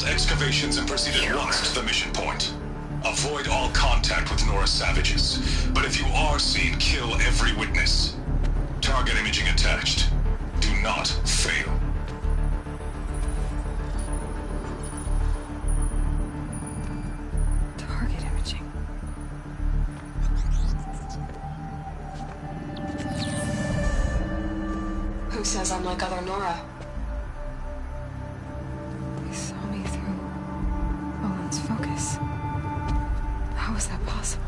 Excavations and proceed at once to the mission point. Avoid all contact with Nora savages, but if you are seen, kill every witness. Target imaging attached. Do not fail. Target imaging. Who says I'm like other Nora? Focus. How is that possible?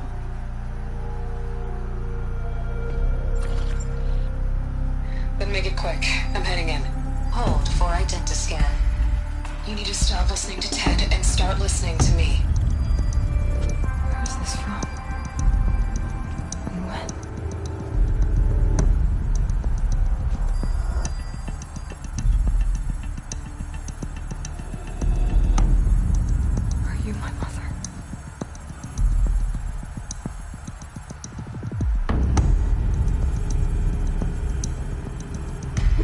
Then make it quick. I'm heading in. Hold for identiscan. You need to stop listening to Ted and start listening to me. Where's this from? And when? My mother.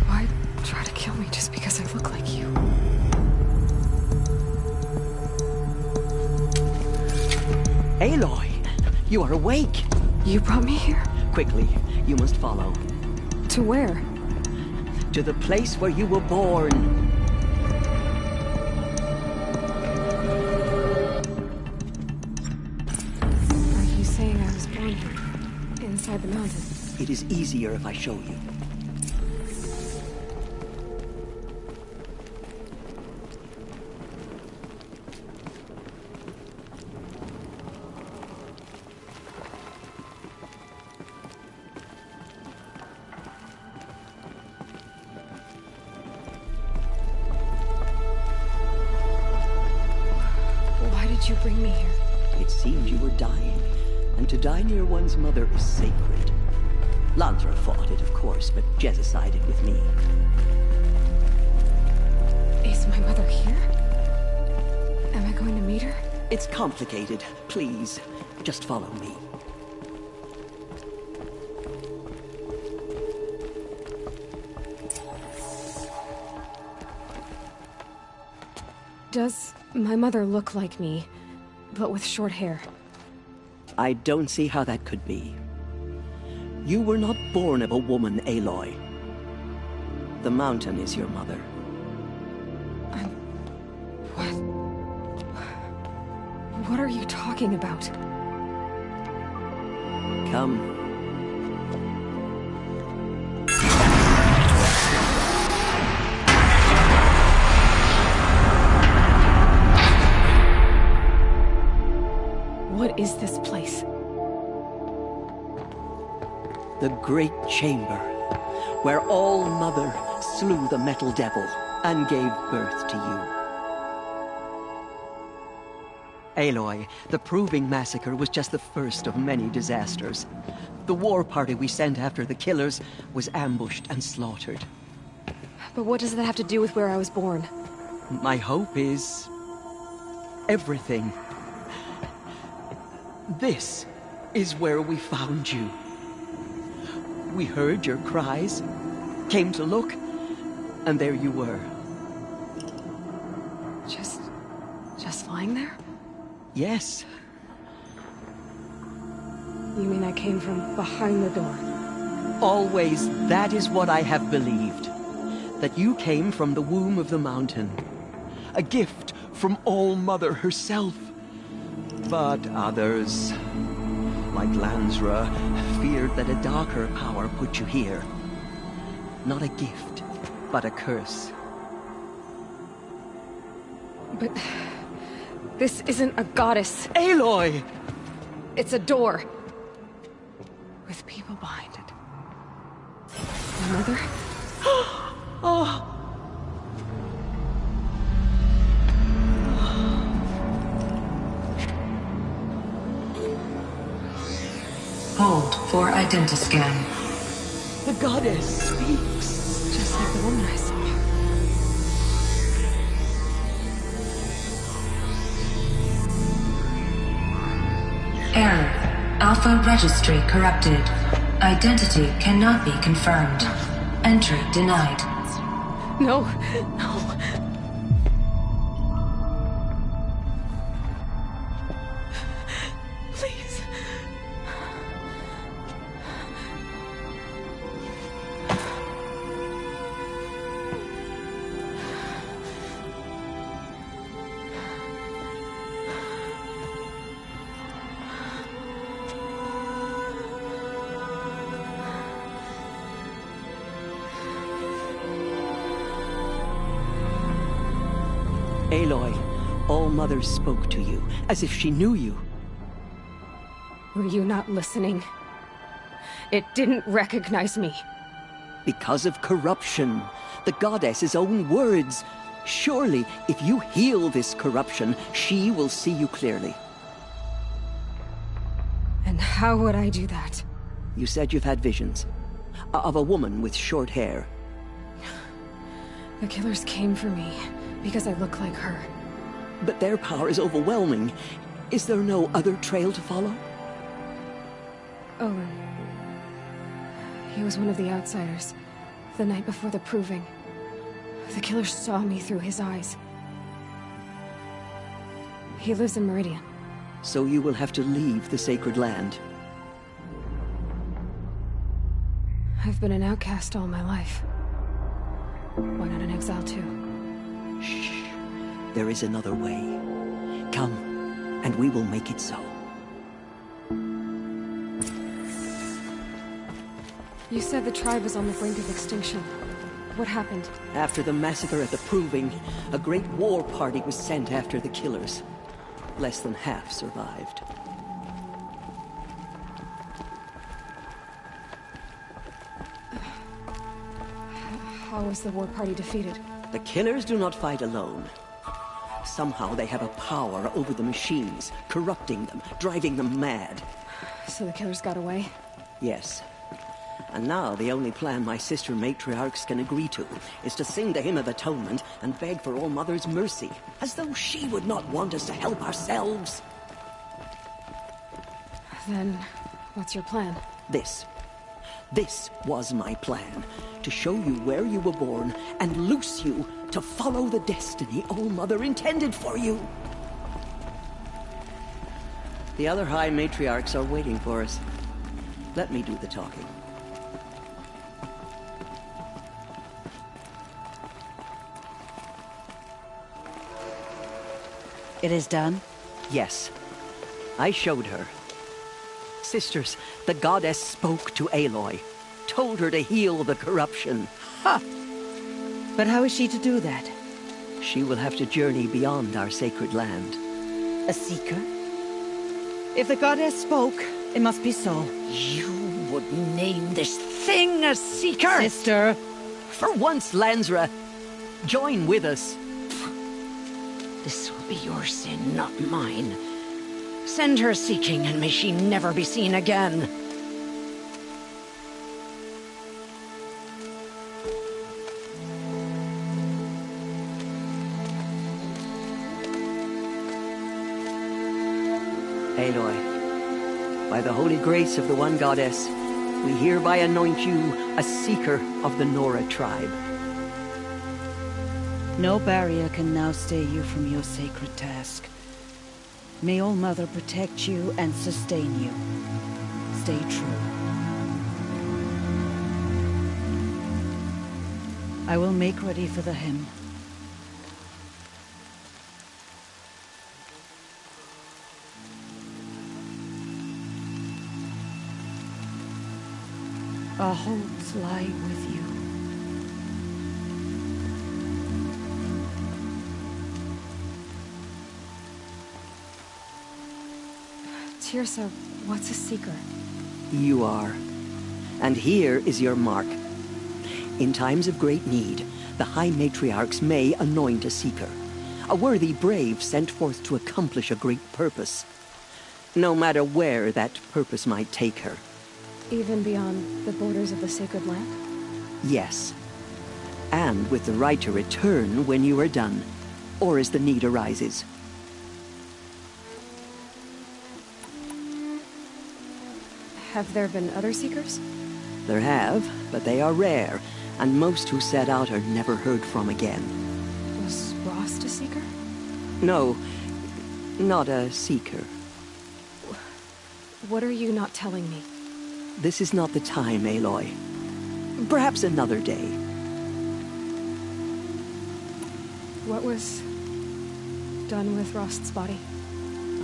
Why try to kill me just because I look like you? Aloy, you are awake. You brought me here? Quickly, you must follow. To where? To the place where you were born. Inside the mountain. It is easier if I show you. Why did you bring me here? It seemed you were dying. And to die near one's mother is sacred. Lantra fought it, of course, but Jezza sided with me. Is my mother here? Am I going to meet her? It's complicated. Please, just follow me. Does my mother look like me, but with short hair? I don't see how that could be. You were not born of a woman, Aloy. The mountain is your mother. What are you talking about? Come. What is this place? The Great Chamber, where All-Mother slew the Metal Devil and gave birth to you. Aloy, the Proving Massacre was just the first of many disasters. The war party we sent after the killers was ambushed and slaughtered. But what does that have to do with where I was born? My hope is... everything. This is where we found you. We heard your cries, came to look, and there you were. Just lying there? Yes. You mean I came from behind the door? Always, that is what I have believed. That you came from the womb of the mountain. A gift from All-Mother herself. But others, like Lansra, feared that a darker power put you here. Not a gift, but a curse. But... this isn't a goddess. Aloy! It's a door. With people behind it. My mother? Oh! Hold for identiscan. The goddess speaks. Just like the woman I saw. Error. Alpha registry corrupted. Identity cannot be confirmed. Entry denied. No, no. Please. Aloy, All-Mother spoke to you, as if she knew you. Were you not listening? It didn't recognize me. Because of corruption. The goddess's own words. Surely, if you heal this corruption, she will see you clearly. And how would I do that? You said you've had visions. Of a woman with short hair. The killers came for me, because I look like her. But their power is overwhelming. Is there no other trail to follow? Owen. He was one of the outsiders. The night before the proving. The killers saw me through his eyes. He lives in Meridian. So you will have to leave the sacred land. I've been an outcast all my life. Why not an exile too? Shh. There is another way. Come, and we will make it so. You said the tribe was on the brink of extinction. What happened? After the massacre at the Proving, a great war party was sent after the killers. Less than half survived. How was the war party defeated? The killers do not fight alone. Somehow they have a power over the machines, corrupting them, driving them mad. So the killers got away? Yes. And now the only plan my sister matriarchs can agree to is to sing the Hymn of Atonement and beg for All-Mother's mercy, as though she would not want us to help ourselves. Then, what's your plan? This was my plan. To show you where you were born and loose you to follow the destiny All-Mother intended for you. The other High Matriarchs are waiting for us. Let me do the talking. It is done? Yes. I showed her. Sisters, the goddess spoke to Aloy. Told her to heal the corruption. Ha! But how is she to do that? She will have to journey beyond our sacred land. A seeker? If the goddess spoke, it must be so. You would name this thing a seeker? Sister! For once, Lansra, join with us. This will be your sin, not mine. Send her seeking, and may she never be seen again. Aloy, by the holy grace of the One Goddess, we hereby anoint you a seeker of the Nora tribe. No barrier can now stay you from your sacred task. May All Mother protect you and sustain you. Stay true. I will make ready for the hymn. Our hopes lie with you. Tirsa, what's a seeker? You are. And here is your mark. In times of great need, the High Matriarchs may anoint a seeker. A worthy brave sent forth to accomplish a great purpose. No matter where that purpose might take her. Even beyond the borders of the sacred land? Yes. And with the right to return when you are done, or as the need arises. Have there been other seekers? There have, but they are rare, and most who set out are never heard from again. Was Rost a seeker? No, not a seeker. What are you not telling me? This is not the time, Aloy. Perhaps another day. What was done with Rost's body?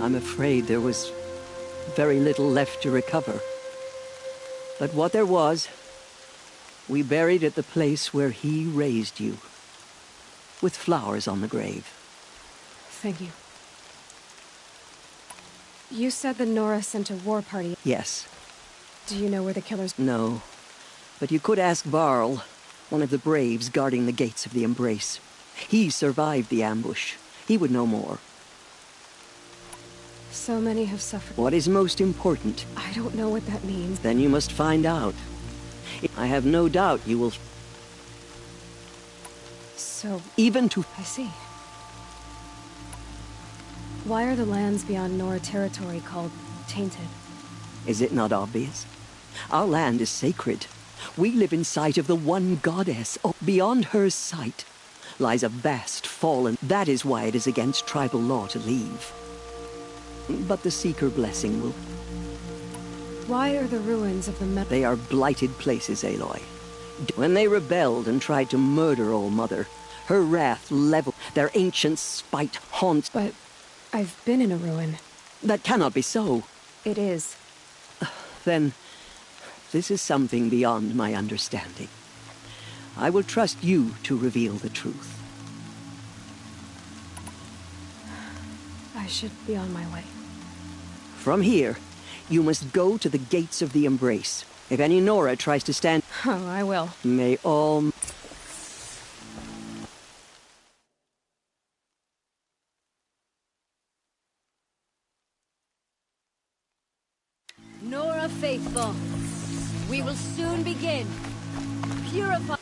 I'm afraid there was very little left to recover. But what there was, we buried at the place where he raised you, with flowers on the grave. Thank you. You said the Nora sent a war party. Yes. Do you know where the killers... No. But you could ask Varl, one of the braves guarding the gates of the Embrace. He survived the ambush. He would know more. So many have suffered. What is most important? I don't know what that means. Then you must find out. I have no doubt you will... So... Even to... I see. Why are the lands beyond Nora territory called tainted? Is it not obvious? Our land is sacred. We live in sight of the One Goddess. Oh, beyond her sight lies a vast fallen... That is why it is against tribal law to leave. But the Seeker blessing will... Why are the ruins of the They are blighted places, Aloy. When they rebelled and tried to murder All Mother, her wrath leveled. Their ancient spite haunts... But I've been in a ruin. That cannot be so. It is. Then, this is something beyond my understanding. I will trust you to reveal the truth. I should be on my way. From here, you must go to the gates of the Embrace. If any Nora tries to stand... Oh, I will. May all... Nora faithful, we will soon begin. Purify...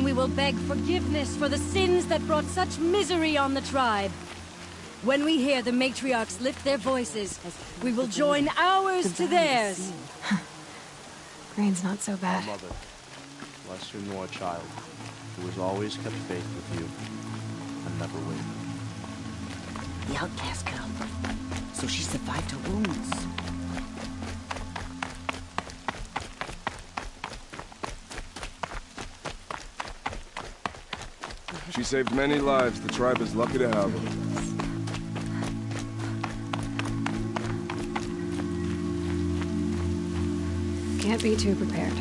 we will beg forgiveness for the sins that brought such misery on the tribe. When we hear the matriarchs lift their voices, we will join ours to theirs. Rain's not so bad. Mother, bless your Nora child, who has always kept faith with you and never wavered. The outcast girl. So she survived her wounds. She saved many lives. The tribe is lucky to have her. Can't be too prepared.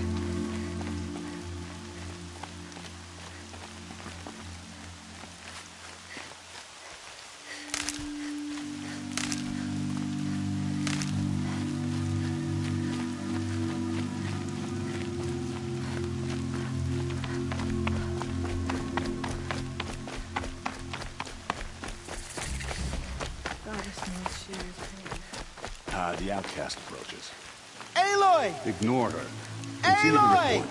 The outcast approaches. Aloy! Ignore her. Aloy!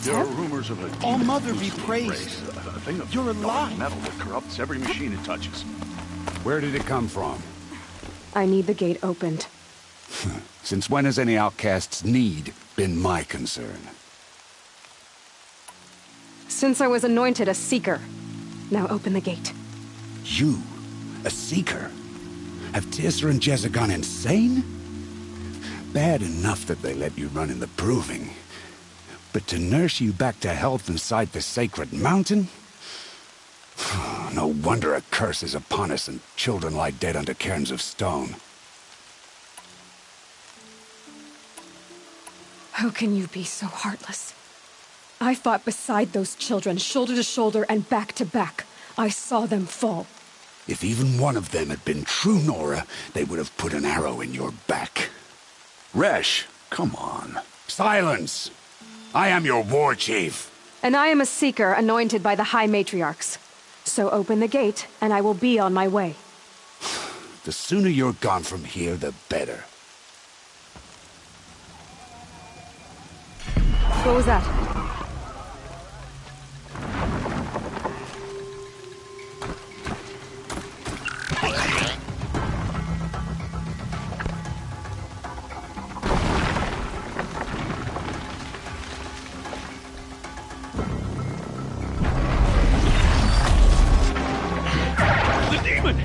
There are rumors of a All demon Mother be exclusive praised. race, a thing of You're dark alive. metal that corrupts every machine it touches. Where did it come from? I need the gate opened. Since when has any outcast's need been my concern? Since I was anointed a Seeker. Now open the gate. You? A Seeker? Have Tissa and Jezza gone insane? Bad enough that they let you run in the Proving. But to nurse you back to health inside the sacred mountain? No wonder a curse is upon us and children lie dead under cairns of stone. How can you be so heartless? I fought beside those children, shoulder to shoulder and back to back. I saw them fall. If even one of them had been true Nora, they would have put an arrow in your back. Resh, come on. Silence! I am your war chief. And I am a Seeker anointed by the High Matriarchs. So open the gate, and I will be on my way. The sooner you're gone from here, the better. What was that? The demon!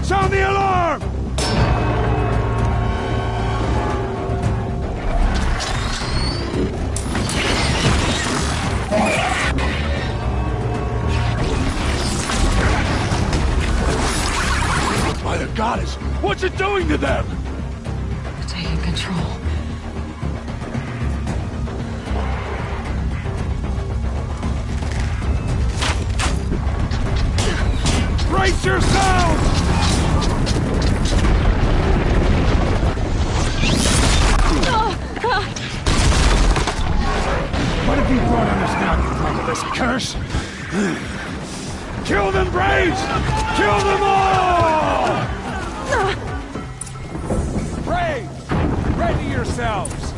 Sound the alarm! By the goddess, what's it doing to them? Taking control. Brace yourselves! What have you brought on us now, you motherless curse? Kill them, Braves! Kill them all! Braves, ready yourselves!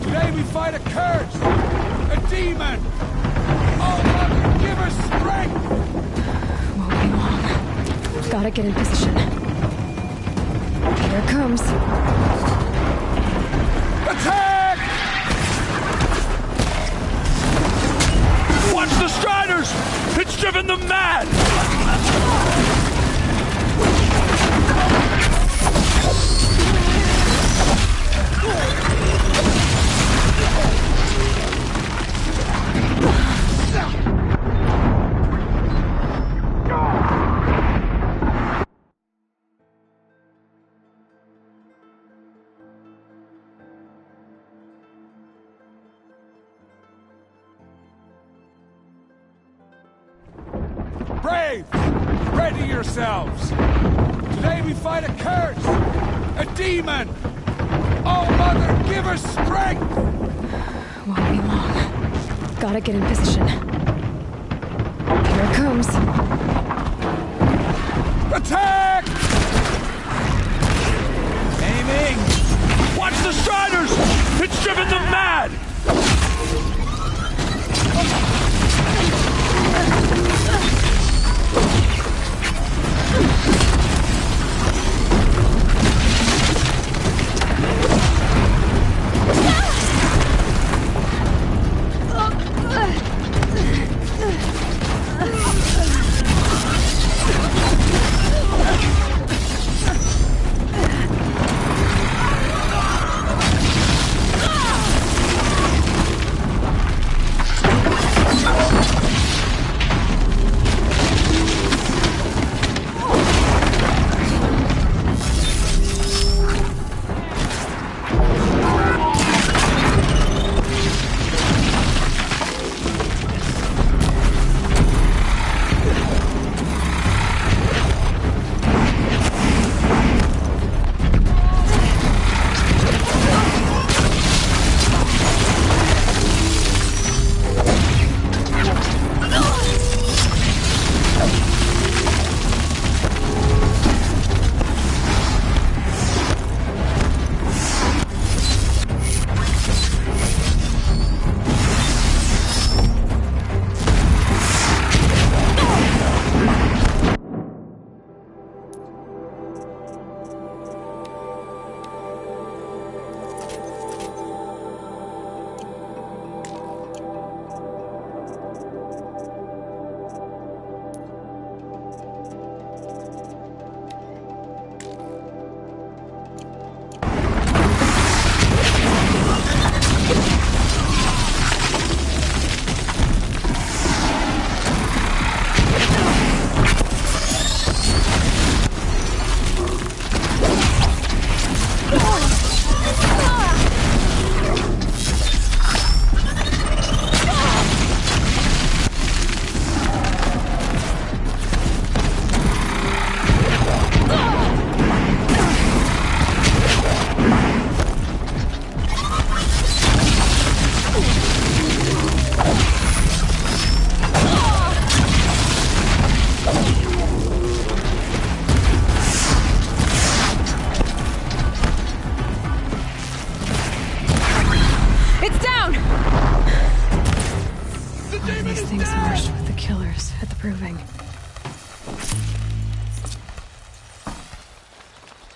Today we fight a curse, a demon! Oh, Mother, give us strength! Won't be long. Gotta get in position. Here it comes. Attack! Watch the Striders! It's driven them mad! Braves, ready yourselves! Today we fight a curse, a demon! Oh, Mother, give us strength! Won't be long. Gotta get in position. Here it comes. Attack! Aiming! Watch the Striders! It's driven them mad!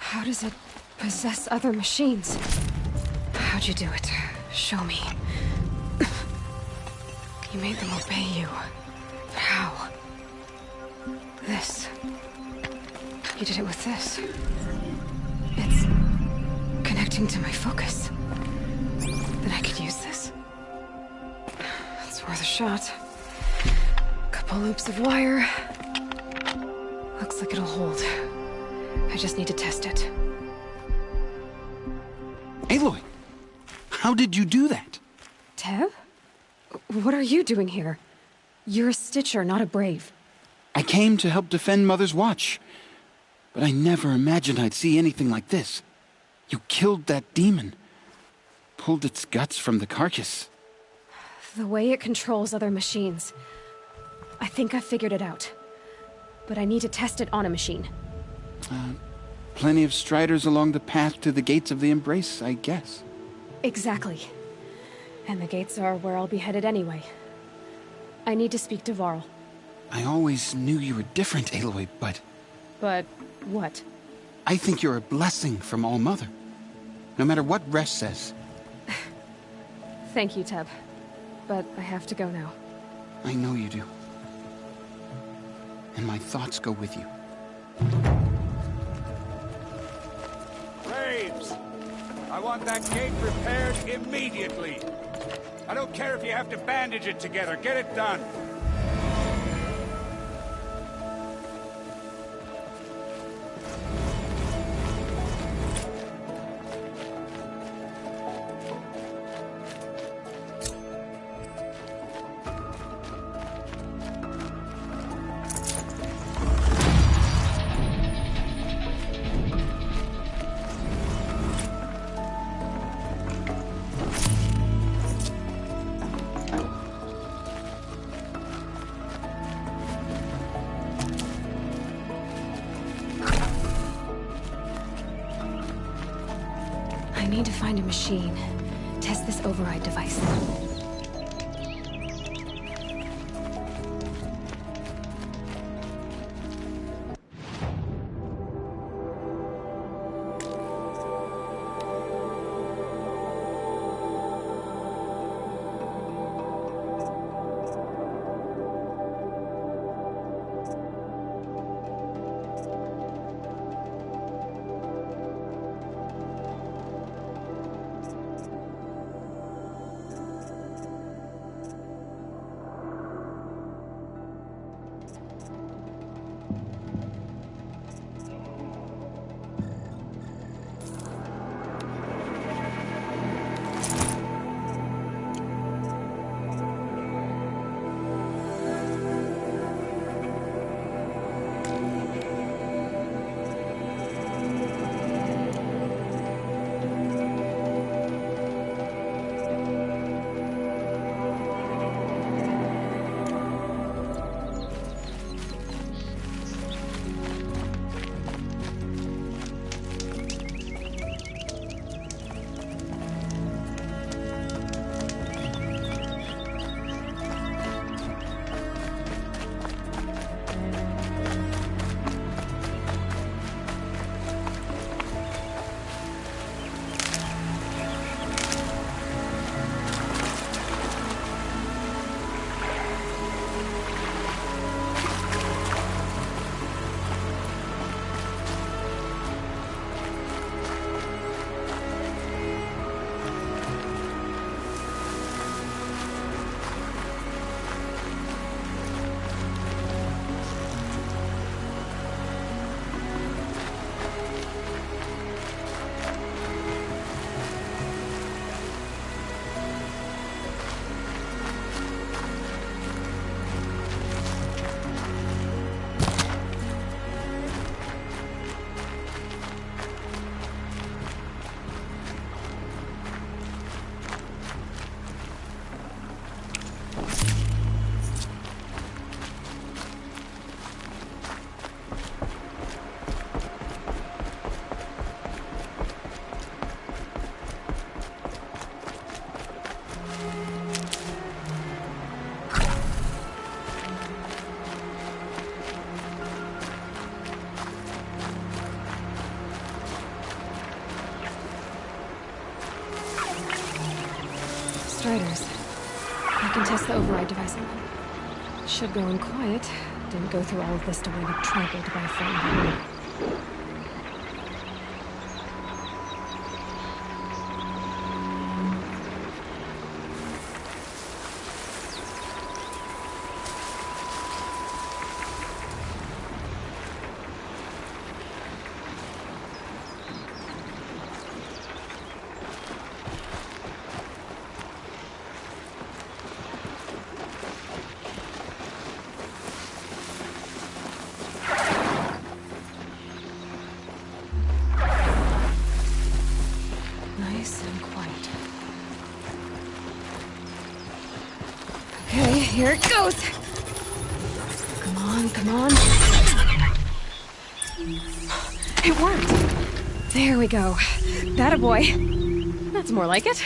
How does it possess other machines? How'd you do it? Show me. You made them obey you. How? This. You did it with this. It's connecting to my focus. Then I could use this. It's worth a shot. Couple loops of wire. Looks like it'll hold. I just need to test it. Aloy, how did you do that? Teb? What are you doing here? You're a Stitcher, not a Brave. I came to help defend Mother's Watch, but I never imagined I'd see anything like this. You killed that demon, pulled its guts from the carcass. The way it controls other machines. I think I figured it out. But I need to test it on a machine. Plenty of striders along the path to the gates of the Embrace, I guess. Exactly. And the gates are where I'll be headed anyway. I need to speak to Varl. I always knew you were different, Aloy, but... But what? I think you're a blessing from All Mother. No matter what Resh says. Thank you, Teb. But I have to go now. I know you do. And my thoughts go with you. Braves! I want that gate repaired immediately. I don't care if you have to bandage it together. Get it done. I need to find a machine. Test this override device. Striders. I can test the override device on them. Should go in quiet. Didn't go through all of this to wind up trampled by a frightened woman. Okay, here it goes. Come on, come on. It worked. There we go. That a boy. That's more like it.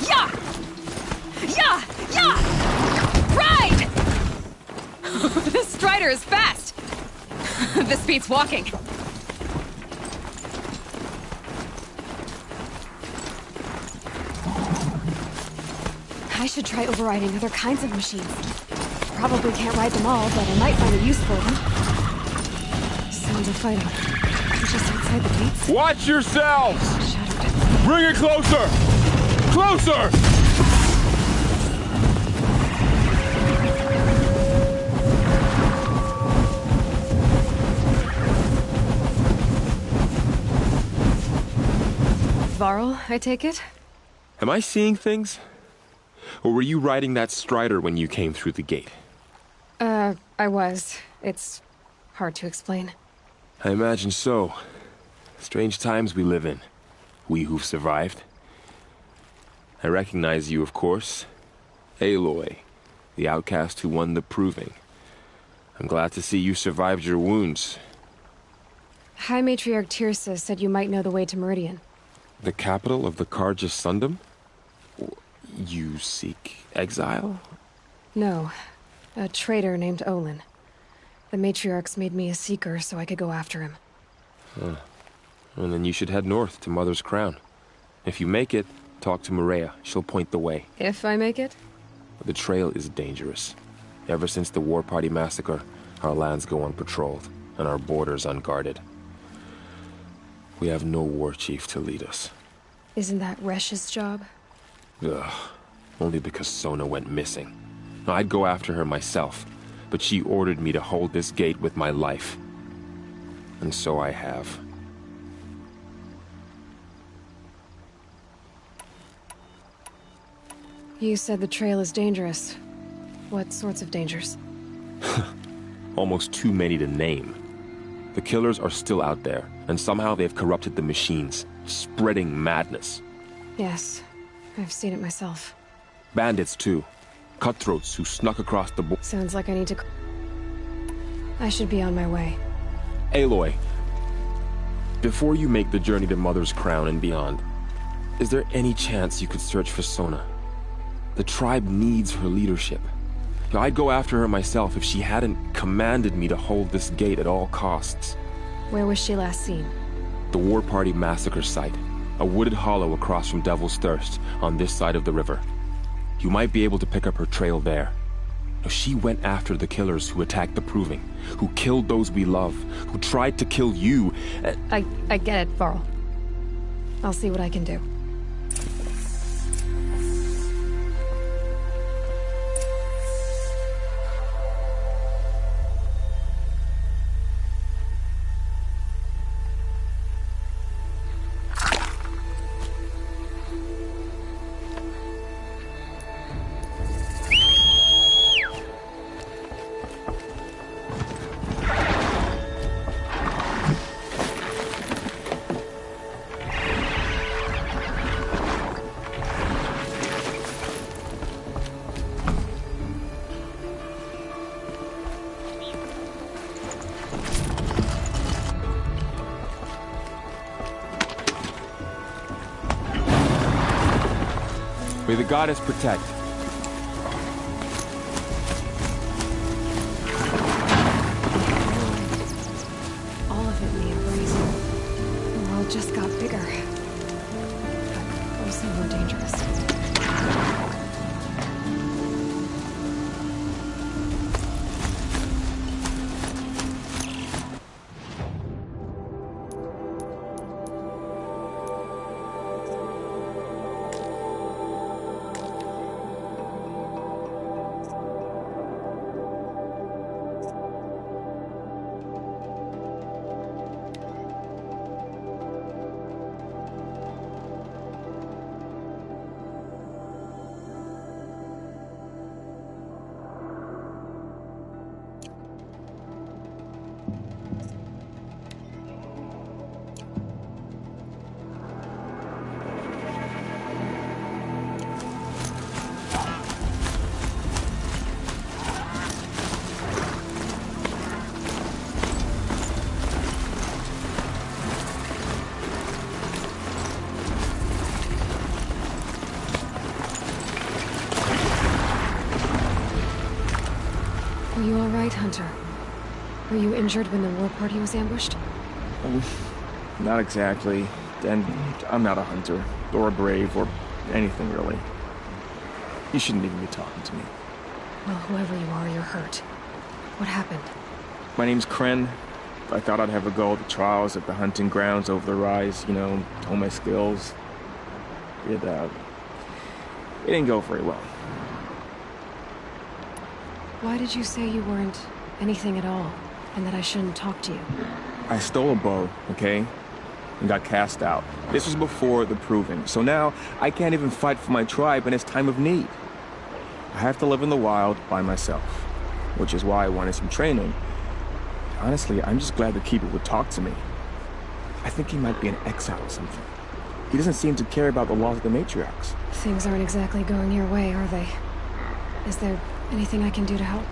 Yeah! Yeah! Yeah! Ride! This Strider is fast. This beats walking. I should try overriding other kinds of machines. Probably can't ride them all, but I might find a use for them. Sounds of fighting. Just outside the gates. Watch yourselves! Bring it closer! Closer! Varl, I take it? Am I seeing things? Or were you riding that Strider when you came through the gate? I was. It's hard to explain. I imagine so. Strange times we live in. We who've survived. I recognize you, of course. Aloy, the outcast who won the proving. I'm glad to see you survived your wounds. High Matriarch Tirsa said you might know the way to Meridian. The capital of the Carja Sundom? You seek exile? No. A traitor named Olin. The Matriarchs made me a seeker so I could go after him. Huh. And then you should head north to Mother's Crown. If you make it, talk to Maria. She'll point the way. If I make it? The trail is dangerous. Ever since the War Party massacre, our lands go unpatrolled, and our borders unguarded. We have no war chief to lead us. Isn't that Resh's job? Ugh. Only because Sona went missing. I'd go after her myself, but she ordered me to hold this gate with my life. And so I have. You said the trail is dangerous. What sorts of dangers? Almost too many to name. The killers are still out there, and somehow they've corrupted the machines, spreading madness. Yes, I've seen it myself. Bandits, too. Cutthroats who snuck across the border. Sounds like I need to... I should be on my way. Aloy, before you make the journey to Mother's Crown and beyond, is there any chance you could search for Sona? The tribe needs her leadership. I'd go after her myself if she hadn't commanded me to hold this gate at all costs. Where was she last seen? The War Party massacre site. A wooded hollow across from Devil's Thirst, on this side of the river. You might be able to pick up her trail there. She went after the killers who attacked the Proving, who killed those we love, who tried to kill you. I get it, Varl. I'll see what I can do. May the goddess protect. All of it may embrace. The world just got Were you injured when the war party was ambushed? Not exactly. And I'm not a hunter, or a brave, or anything really. You shouldn't even be talking to me. Well, whoever you are, you're hurt. What happened? My name's Kren. I thought I'd have a go at the trials at the hunting grounds over the rise, you know, hone my skills. It didn't go very well. Why did you say you weren't anything at all, and that I shouldn't talk to you? I stole a bow, okay? And got cast out. This was before the proving, so now I can't even fight for my tribe in its time of need. I have to live in the wild by myself, which is why I wanted some training. Honestly, I'm just glad the Keeper would talk to me. I think he might be an exile or something. He doesn't seem to care about the laws of the matriarchs. Things aren't exactly going your way, are they? Is there anything I can do to help?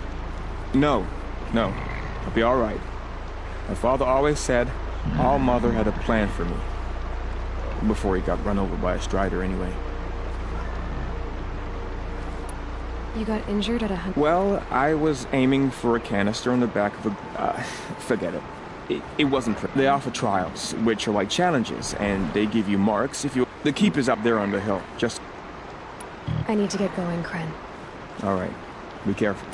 No. I'll be all right. My father always said All Mother had a plan for me. Before he got run over by a strider, anyway. You got injured at a hunt? Well, I was aiming for a canister on the back of a... forget it. It wasn't... They offer trials, which are like challenges, and they give you marks if you... The Keeper's up there on the hill. Just... I need to get going, Kren. All right. Be careful.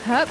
Hup.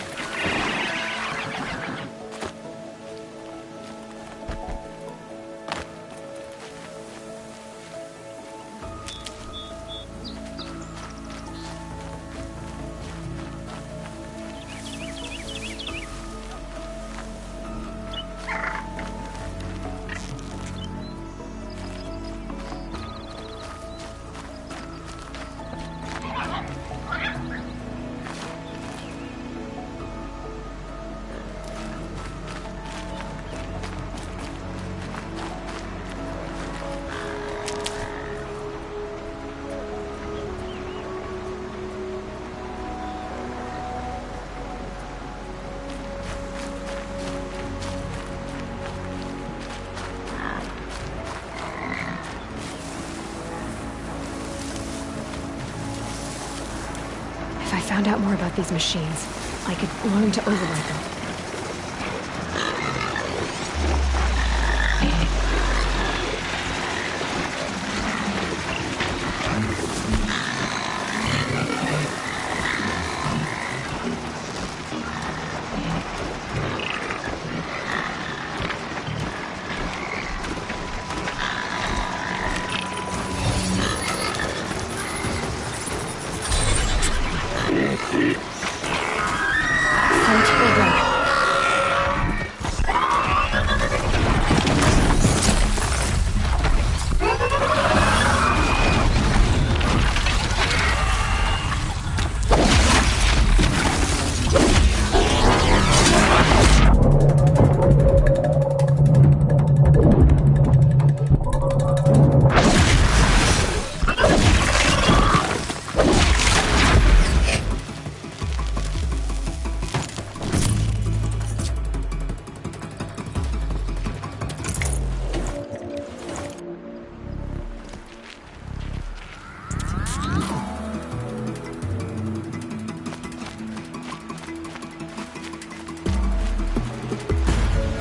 If I found out more about these machines, I could learn to override them.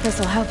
This'll help.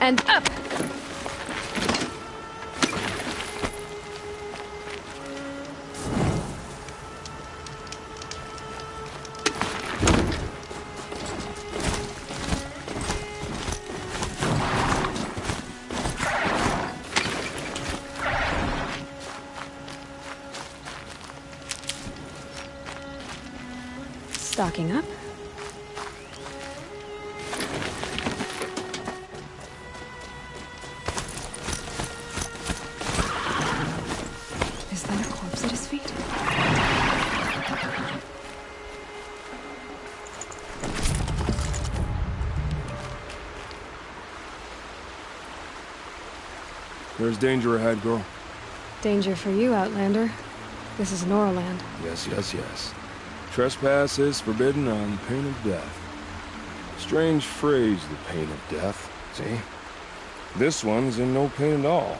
And up! Stocking up. Is that a corpse at his feet? There's danger ahead, girl. Danger for you, Outlander. This is Noraland. Yes, yes, yes. Trespass is forbidden on pain of death. Strange phrase, the pain of death. See? This one's in no pain at all.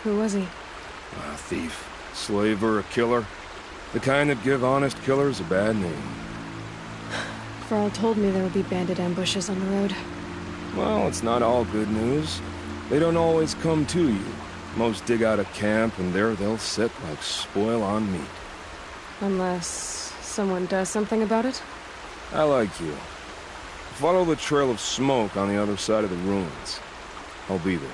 Who was he? A thief, slaver, a killer. The kind that give honest killers a bad name. Varl told me there would be bandit ambushes on the road. Well, it's not all good news. They don't always come to you. Most dig out a camp, and there they'll sit like spoil on meat. Unless someone does something about it? I like you. Follow the trail of smoke on the other side of the ruins. I'll be there.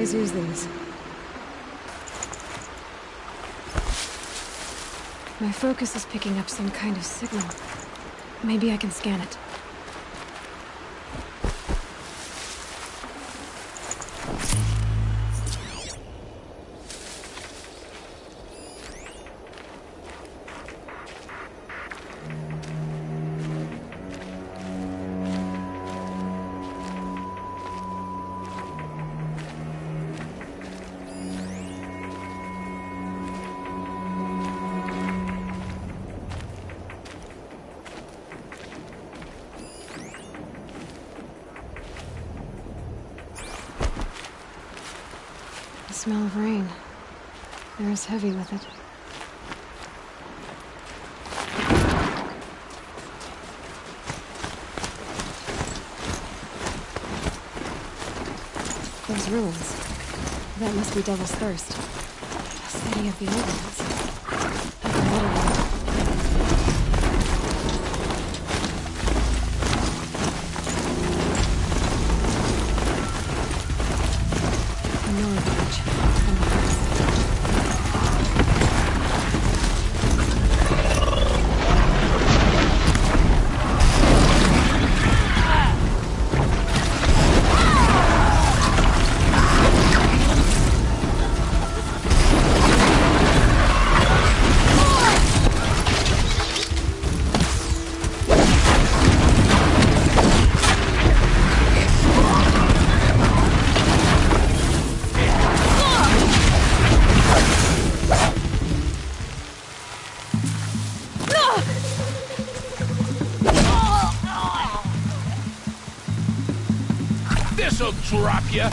Use these. My focus is picking up some kind of signal. Maybe I can scan it. The smell of rain. Air is heavy with it. Those ruins. That must be Devil's Thirst. A city of the old ones. Like a little one. drop you!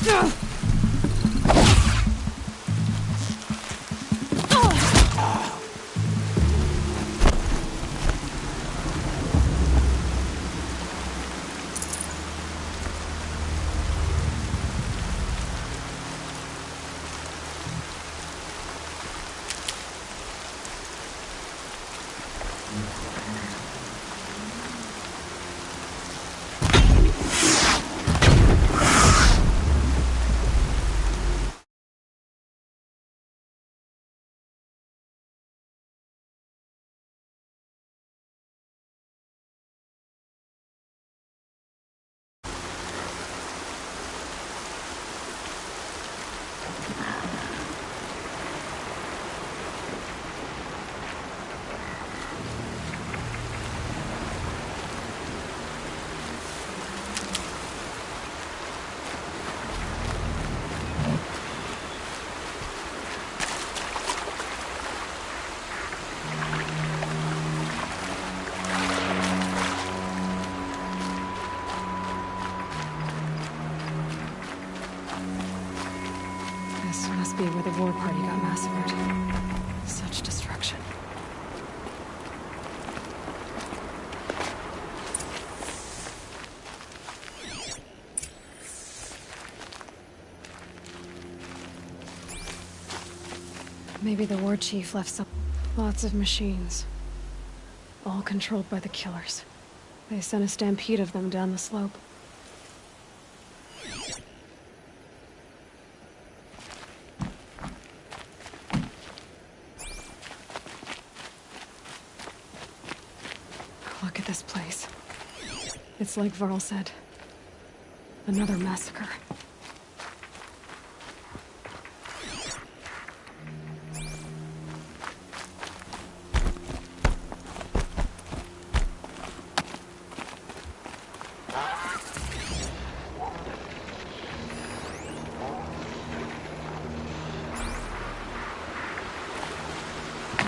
This must be where the war party got massacred. Such destruction. Maybe the war chief left some... Lots of machines. All controlled by the killers. They sent a stampede of them down the slope. Look at this place. It's like Varl said. Another massacre.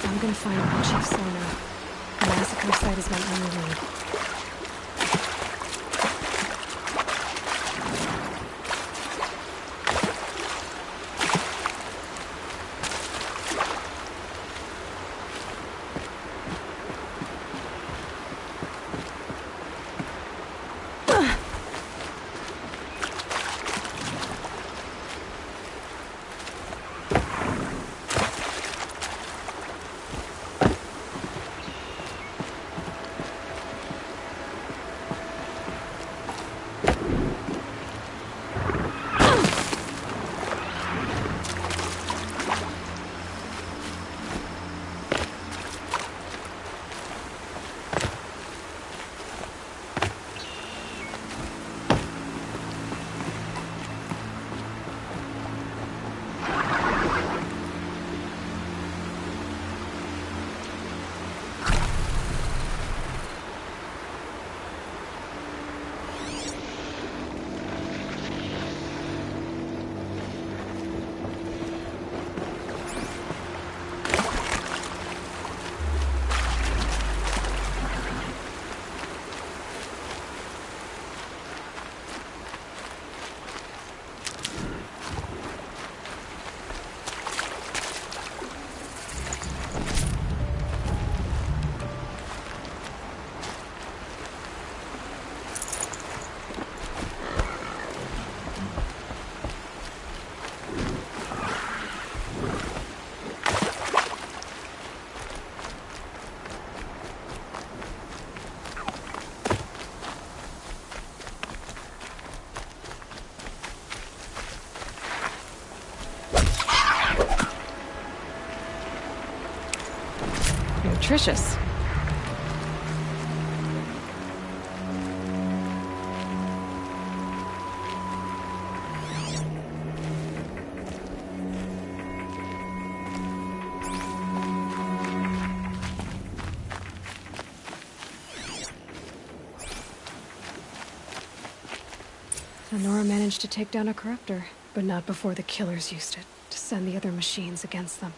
I'm gonna find War Chief Sona. The massacre site is my only lead. Nutritious. So Nora managed to take down a corruptor, but not before the killers used it to send the other machines against them.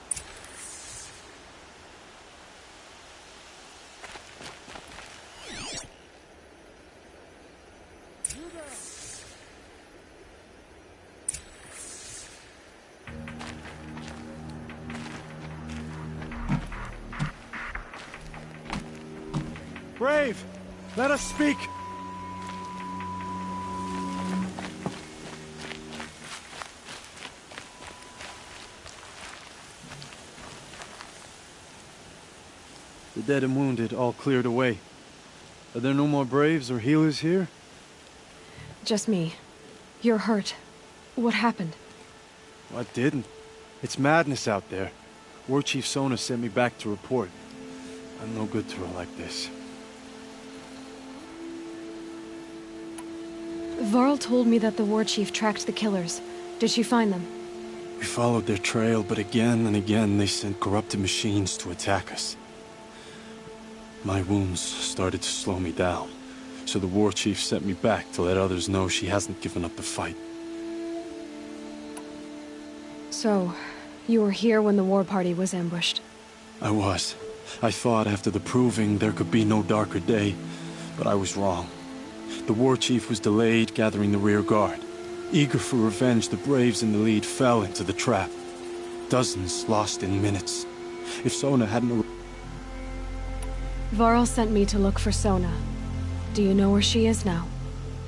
Brave! Let us speak! The dead and wounded all cleared away. Are there no more Braves or healers here? Just me. You're hurt. What happened? What didn't? It's madness out there. War Chief Sona sent me back to report. I'm no good to her like this. Varl told me that the war chief tracked the killers. Did she find them? We followed their trail, but again and again they sent corrupted machines to attack us. My wounds started to slow me down, so the war chief sent me back to let others know she hasn't given up the fight. So, you were here when the war party was ambushed? I was. I thought after the proving there could be no darker day, but I was wrong. The war chief was delayed gathering the rear guard. Eager for revenge, the Braves in the lead fell into the trap. Dozens lost in minutes. If Sona hadn't... Varl sent me to look for Sona. Do you know where she is now?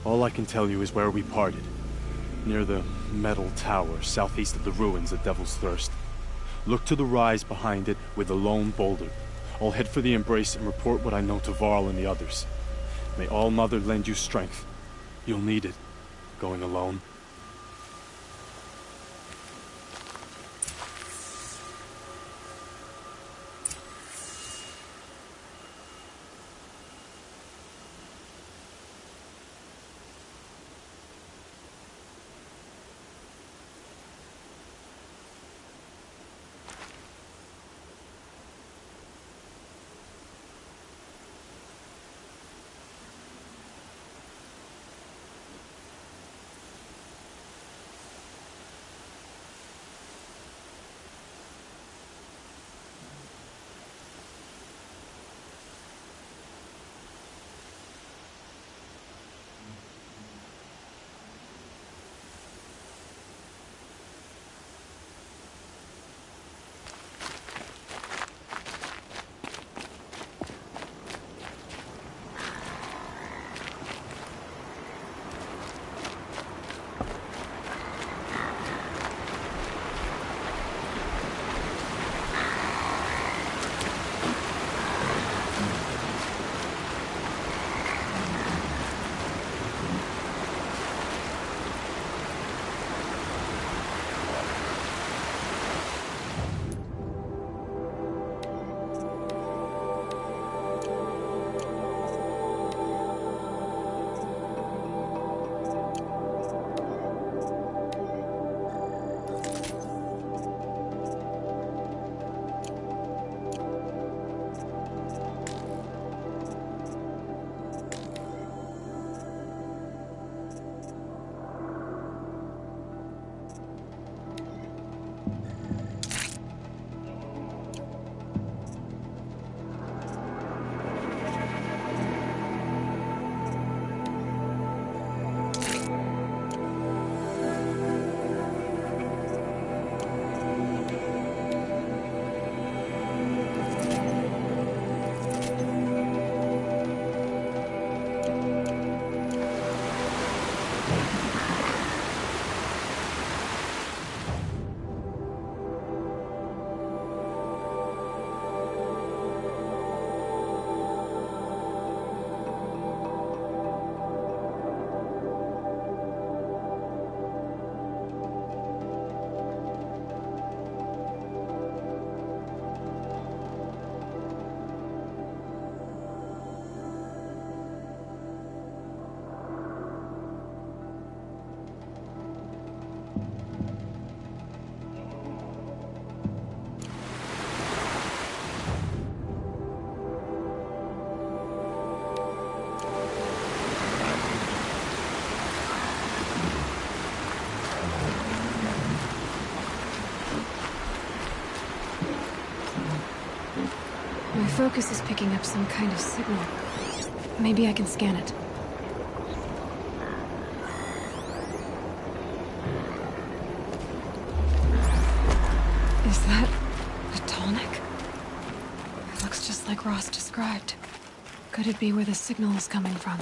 All I can tell you is where we parted. Near the metal tower, southeast of the ruins at Devil's Thirst. Look to the rise behind it with a lone boulder. I'll head for the embrace and report what I know to Varl and the others. May All Mother lend you strength. You'll need it, going alone. My focus is picking up some kind of signal. Maybe I can scan it. Is that a tonic? It looks just like Ross described. Could it be where the signal is coming from?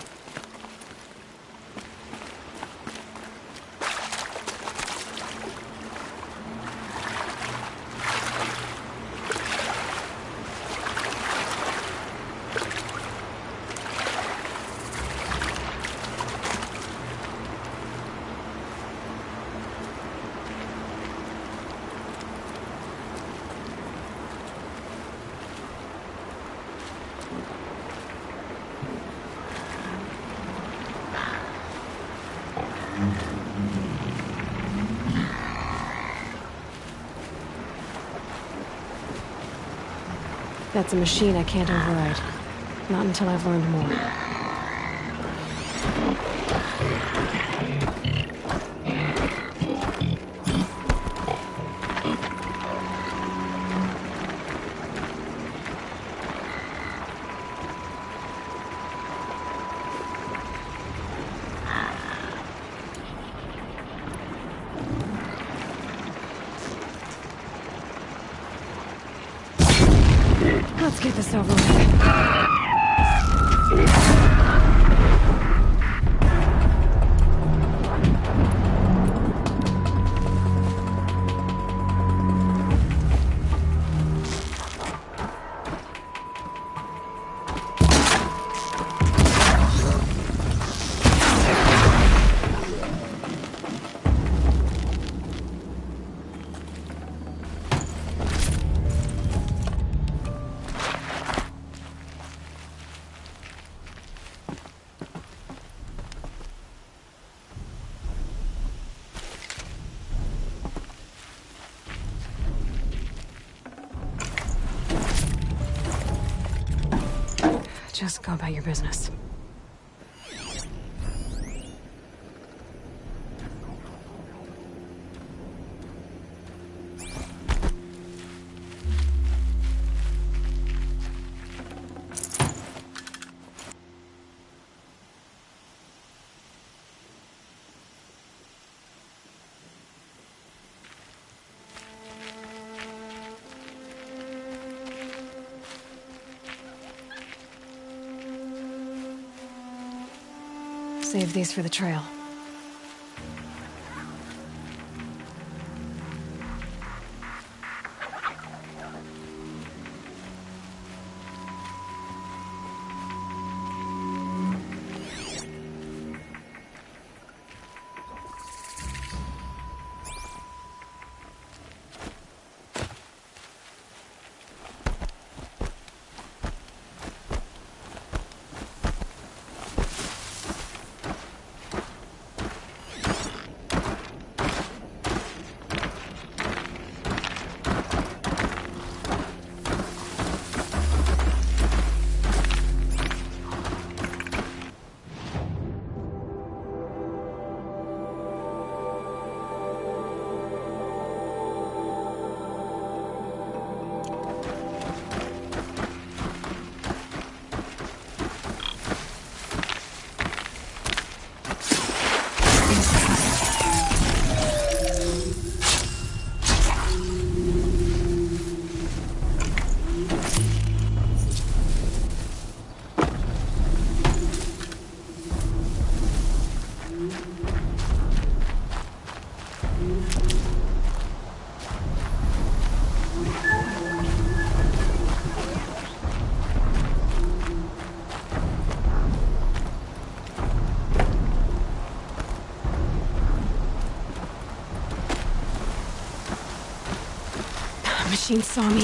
That's a machine I can't override. Not until I've learned more. Let's get this over with. Just go about your business. Save these for the trail. Machine saw me.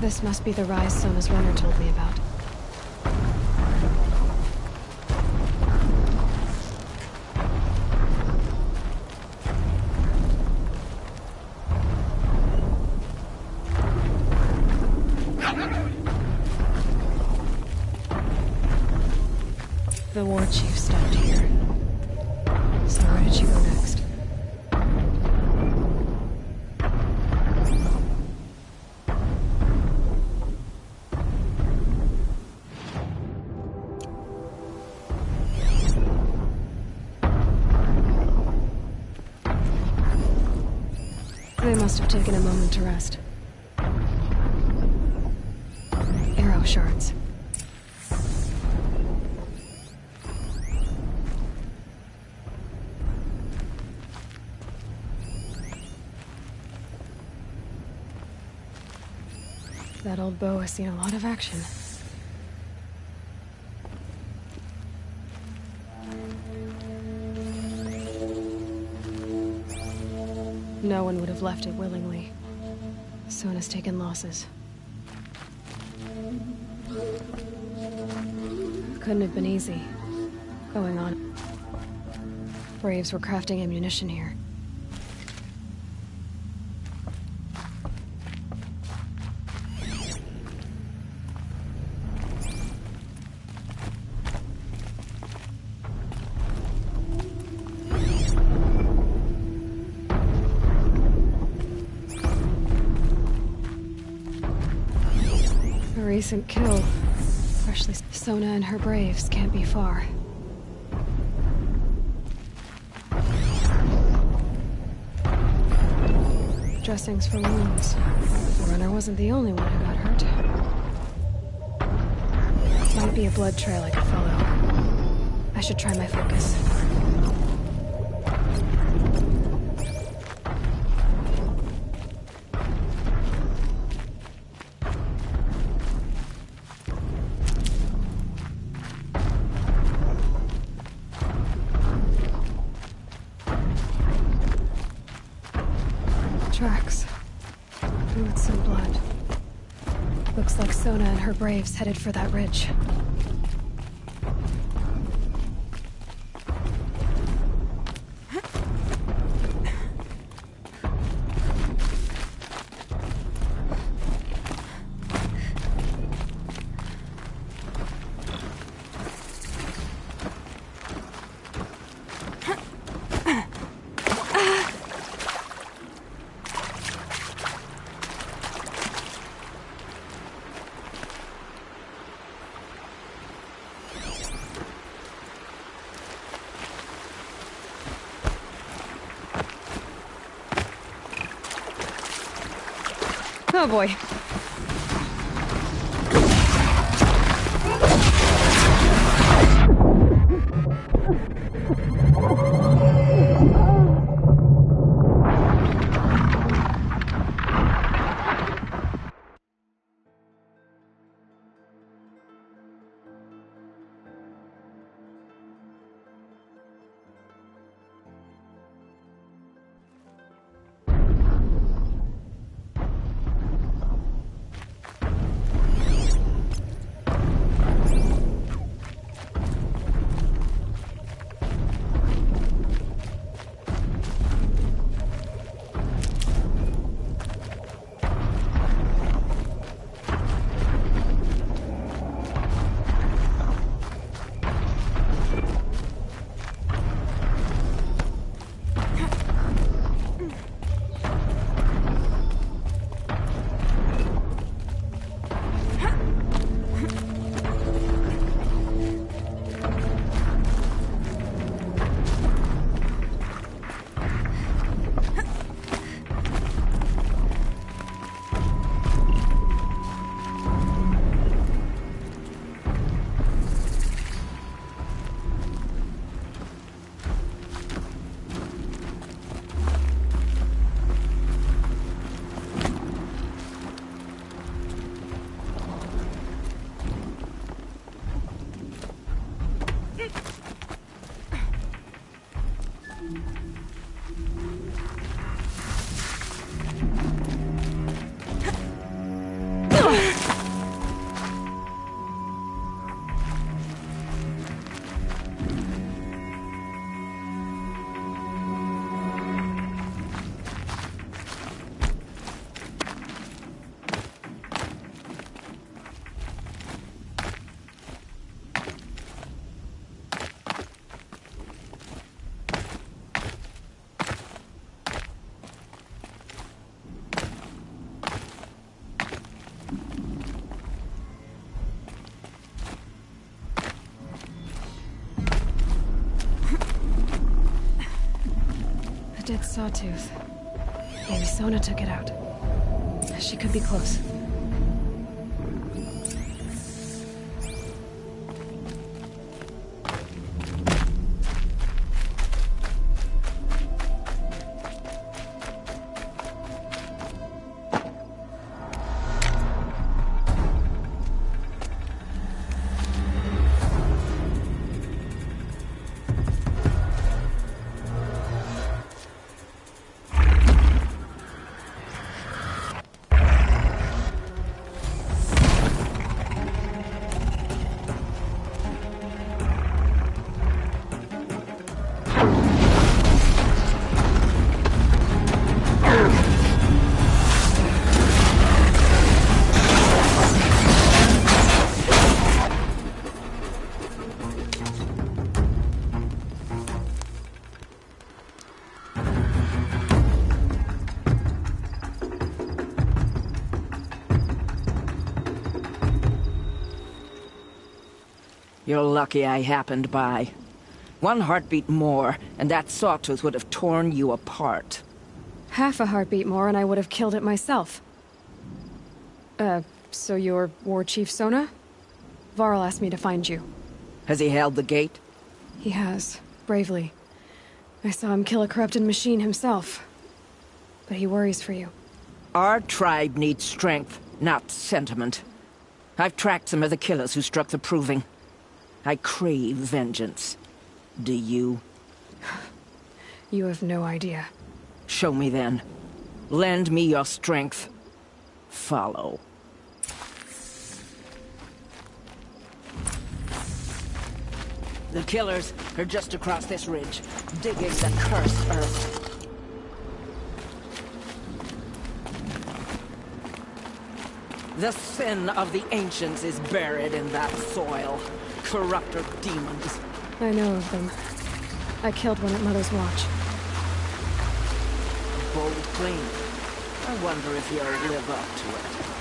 This must be the rise Sona's runner told me about. The war chief stopped here. So where did she go next? They must have taken a moment to rest. Arrow shards. That old bow has seen a lot of action. No one would have left it willingly. Sona's taken losses. Couldn't have been easy. Going on. Braves were crafting ammunition here. A recent kill. Freshly. Sona and her braves can't be far. Dressings for wounds. The runner wasn't the only one who got hurt. Might be a blood trail I could follow. I should try my focus. Tracks. Boots and blood. Looks like Sona and her braves headed for that ridge. Oh boy. dead sawtooth. Maybe Sona took it out. She could be close. You're lucky I happened by. One heartbeat more, and that sawtooth would have torn you apart. Half a heartbeat more and I would have killed it myself. So you're War Chief Sona? Varl asked me to find you. Has he held the gate? He has, bravely. I saw him kill a corrupted machine himself. But he worries for you. Our tribe needs strength, not sentiment. I've tracked some of the killers who struck the Proving. I crave vengeance. Do you? You have no idea. Show me then. Lend me your strength. Follow. The killers are just across this ridge, digging the cursed earth. The sin of the ancients is buried in that soil. Corrupter demons. I know of them. I killed one at Mother's Watch. Bold claim. I wonder if you'll live up to it.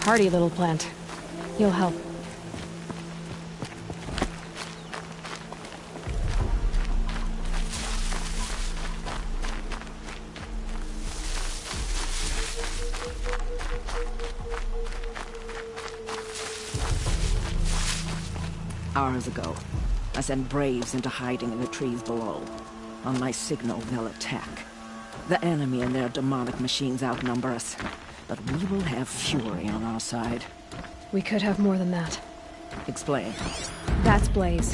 Hardy little plant. You'll help. Hours ago, I sent Braves into hiding in the trees below. On my signal, they'll attack. The enemy and their demonic machines outnumber us. But we will have fury on our side. We could have more than that. Explain. That's Blaze.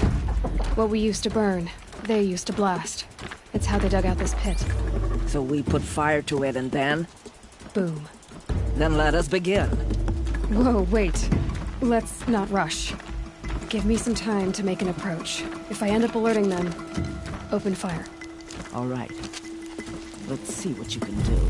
What we used to burn, they used to blast. It's how they dug out this pit. So we put fire to it and then? Boom. Then let us begin. Whoa, wait. Let's not rush. Give me some time to make an approach. If I end up alerting them, open fire. All right. Let's see what you can do.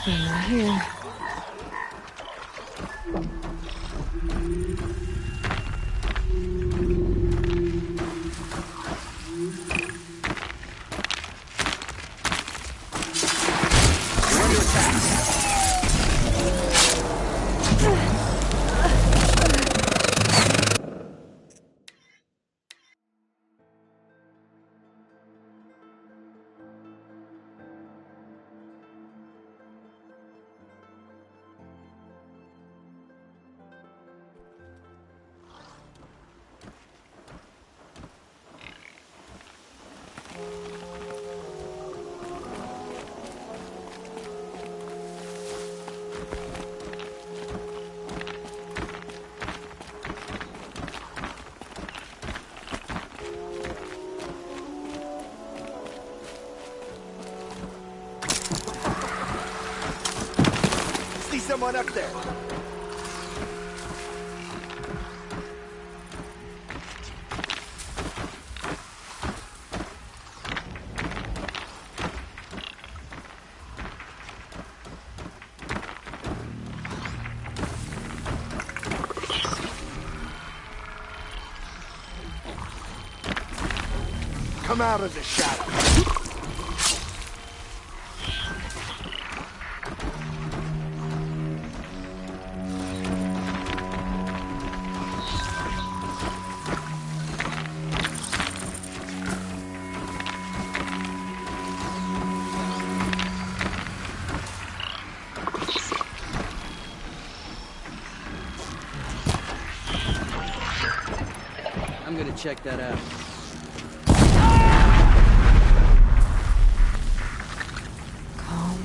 And right here. Someone up there. Come out of the shadow. I'm gonna check that out. Calm.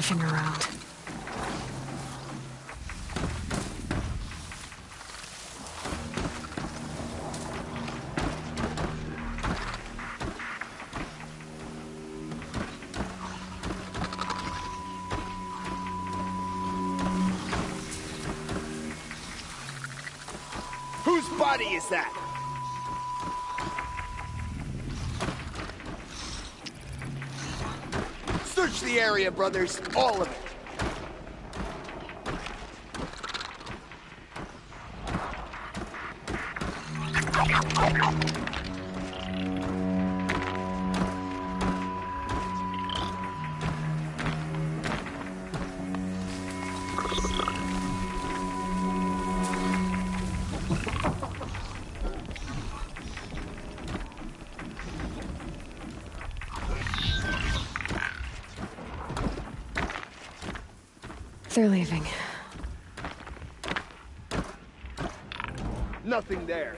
sniffing around. Whose body is that? Search the area, brothers. All of it. They're leaving. Nothing there.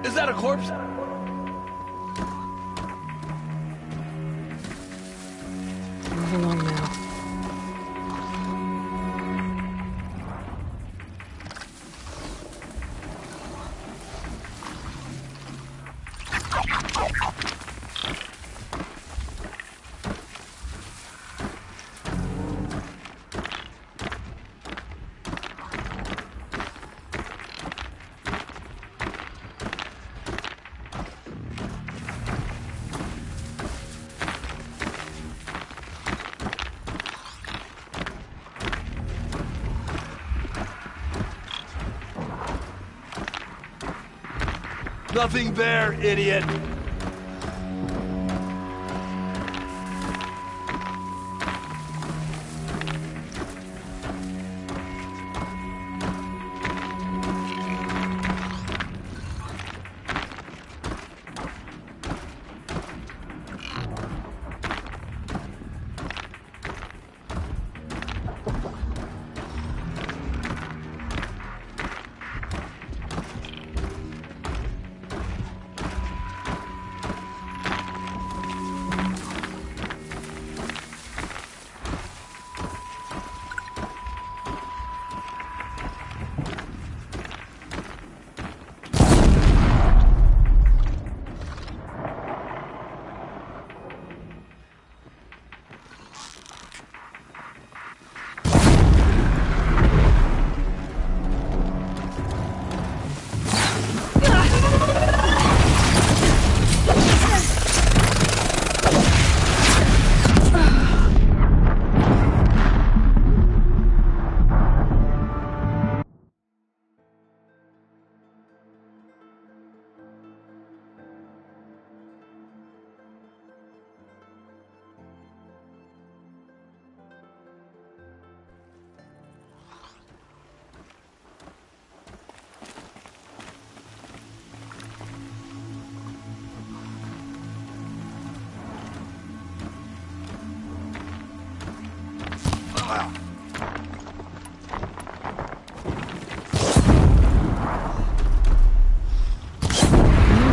Is that a corpse? Move along now. Nothing there, idiot.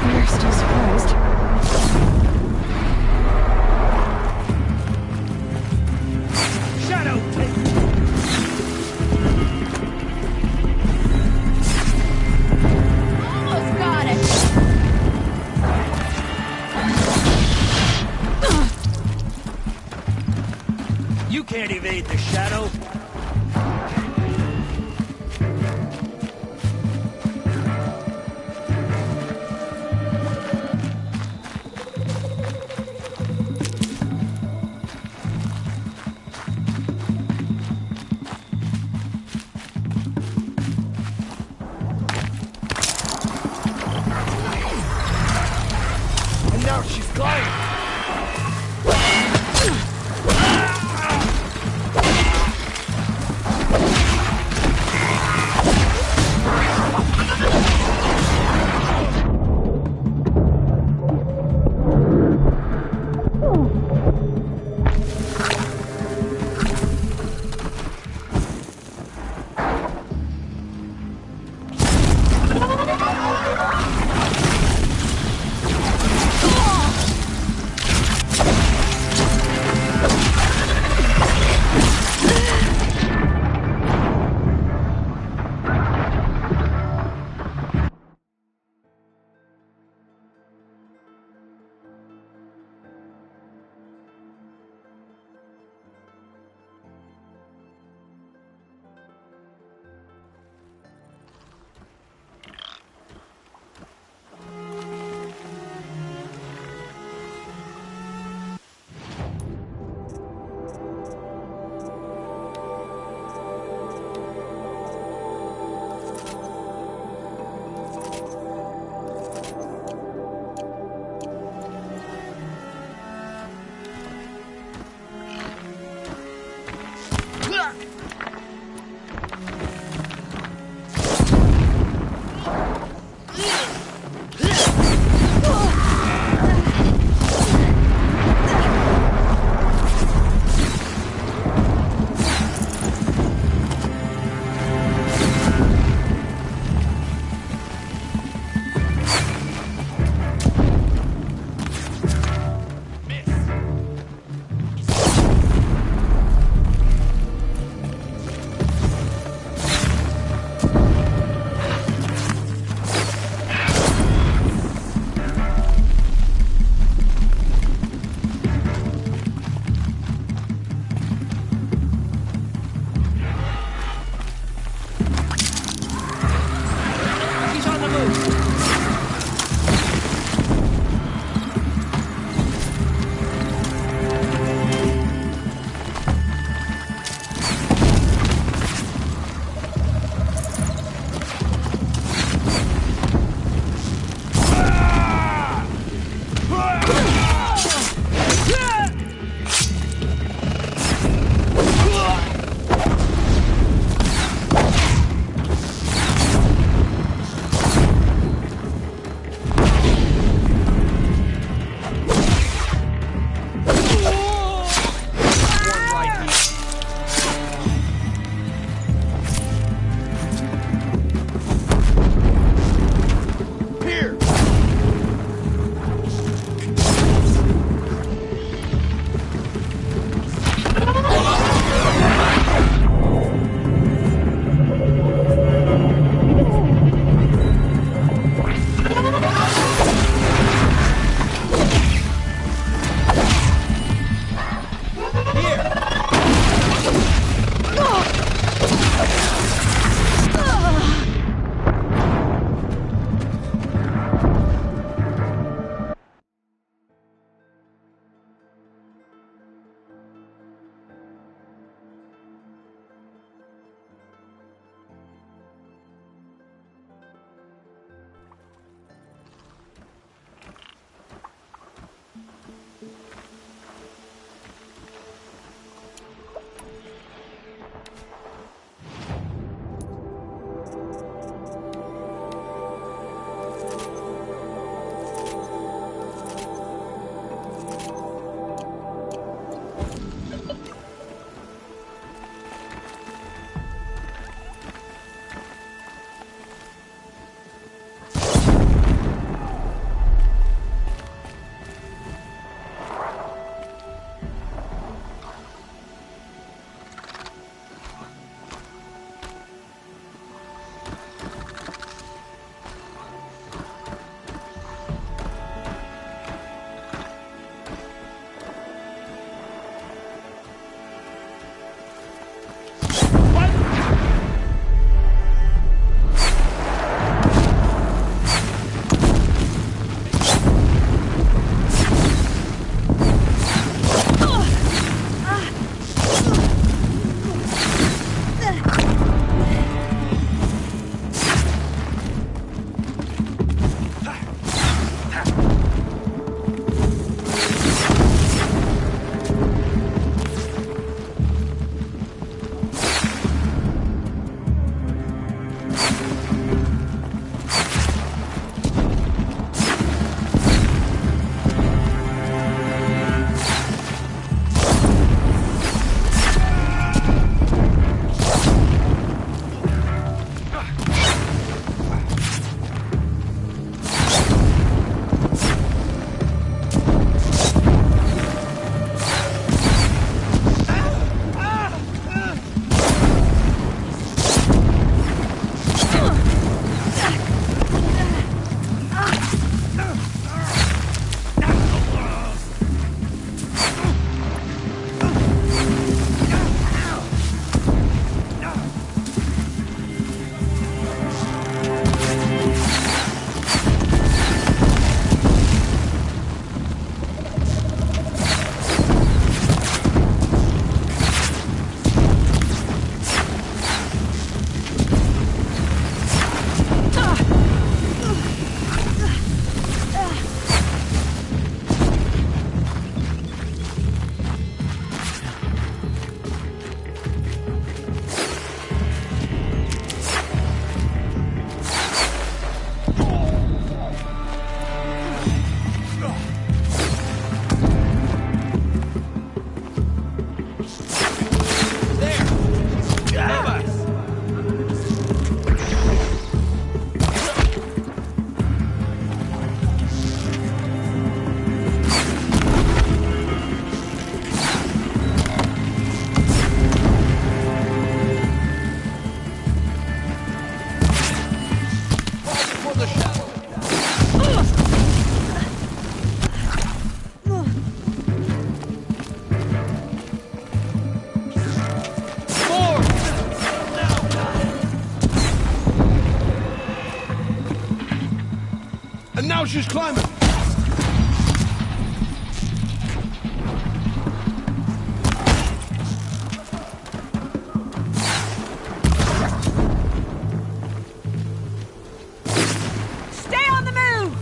They're still surprised. Shadow! Almost got it! You can't evade the shadow. Now she's climbing! Stay on the move!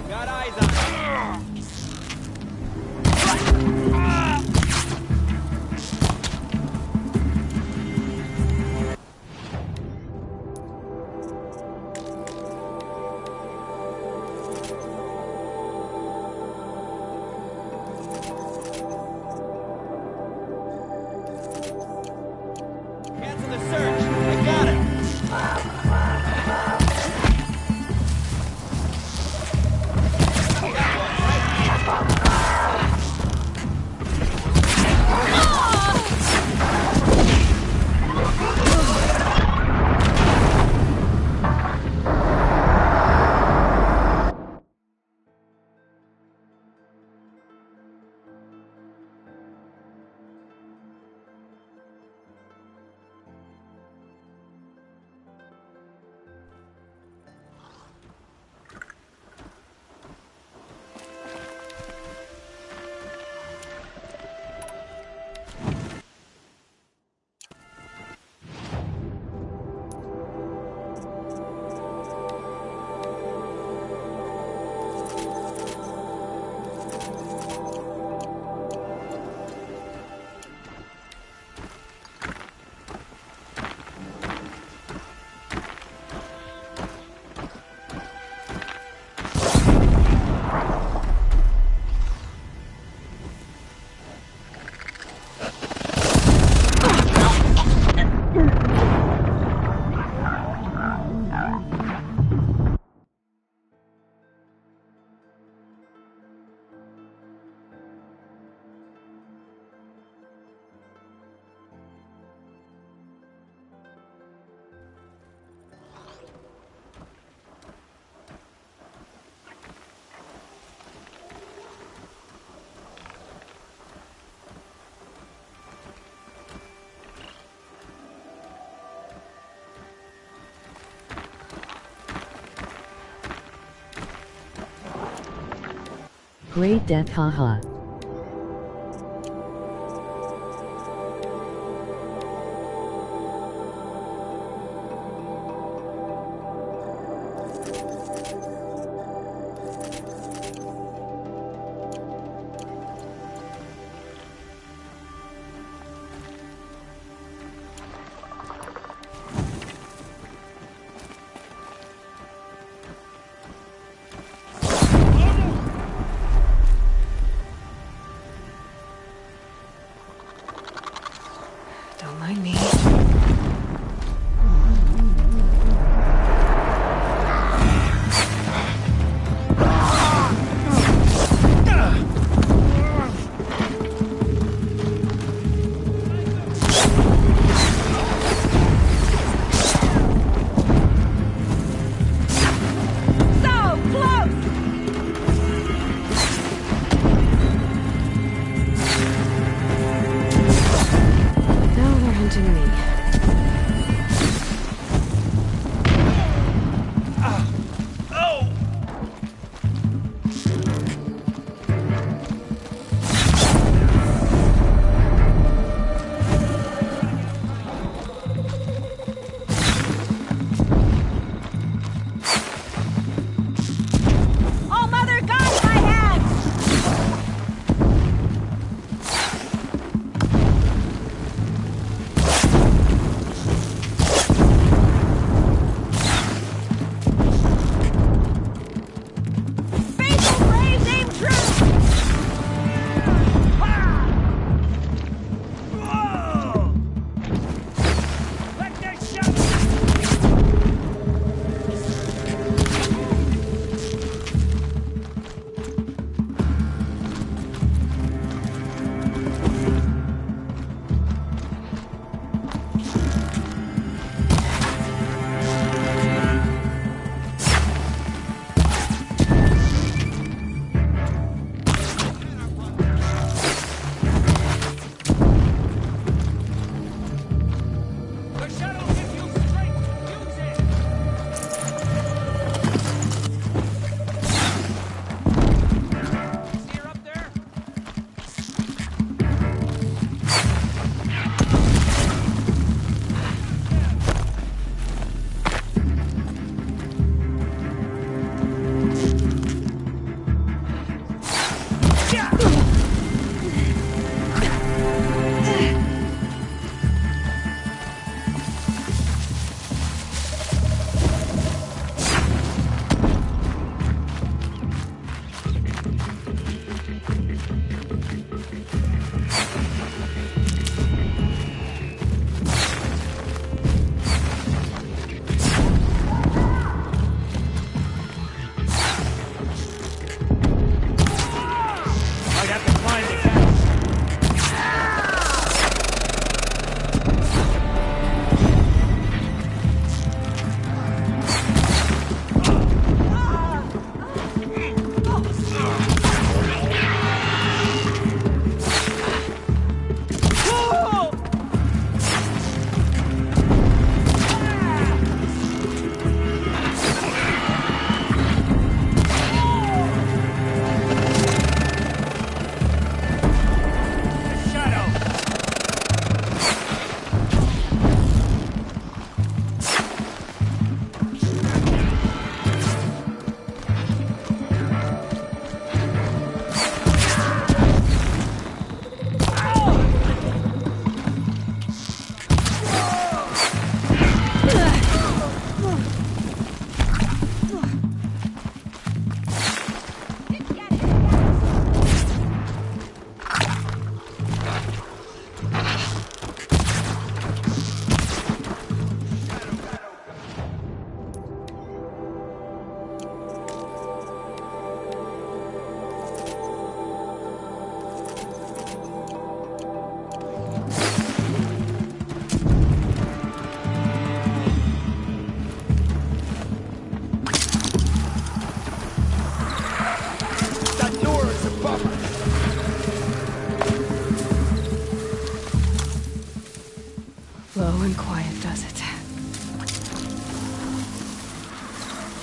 Got eyes on her. Cancel the search. I got it. Great death, haha.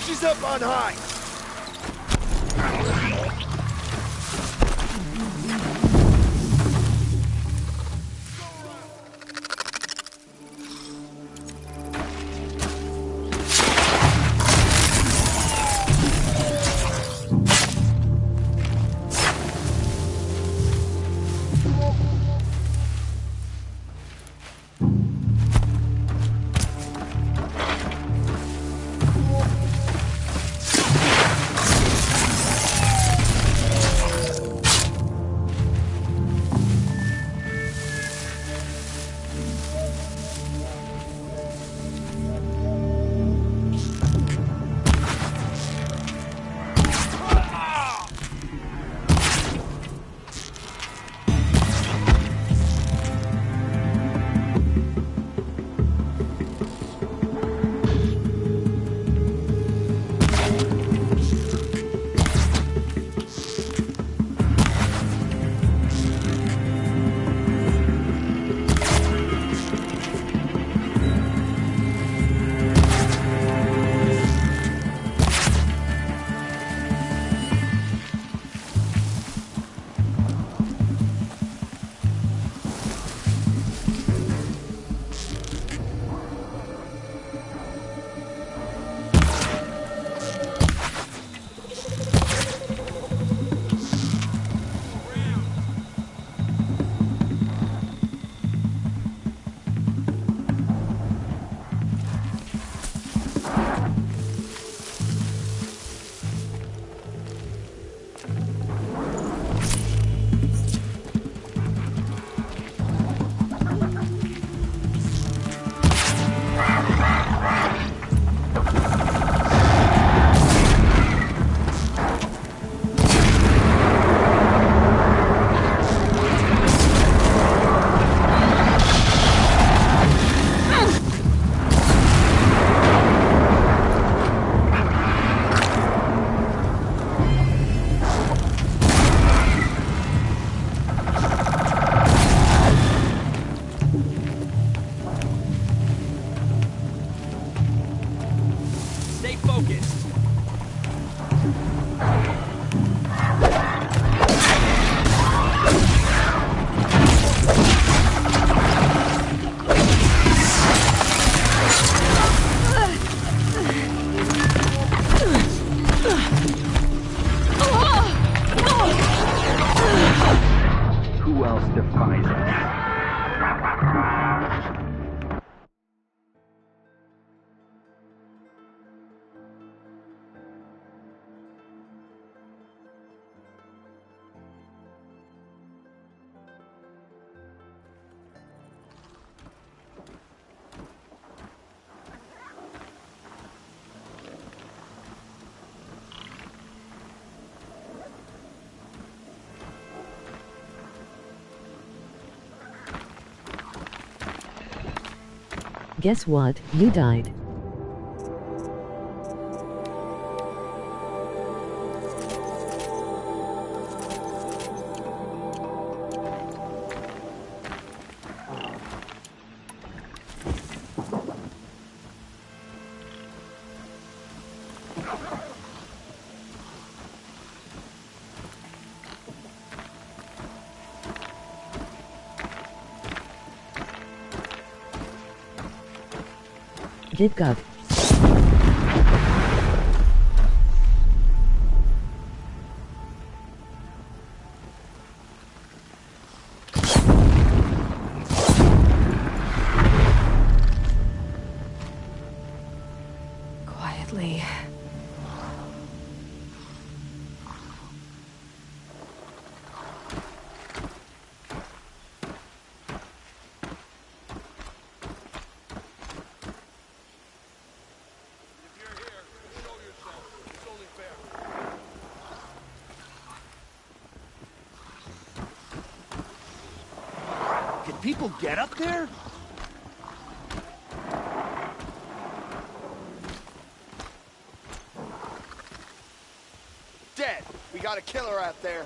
She's up on high! Guess what? You died. Ggggggg. Quietly. Can people get up there? Dead. We got a killer out there.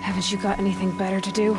Haven't you got anything better to do?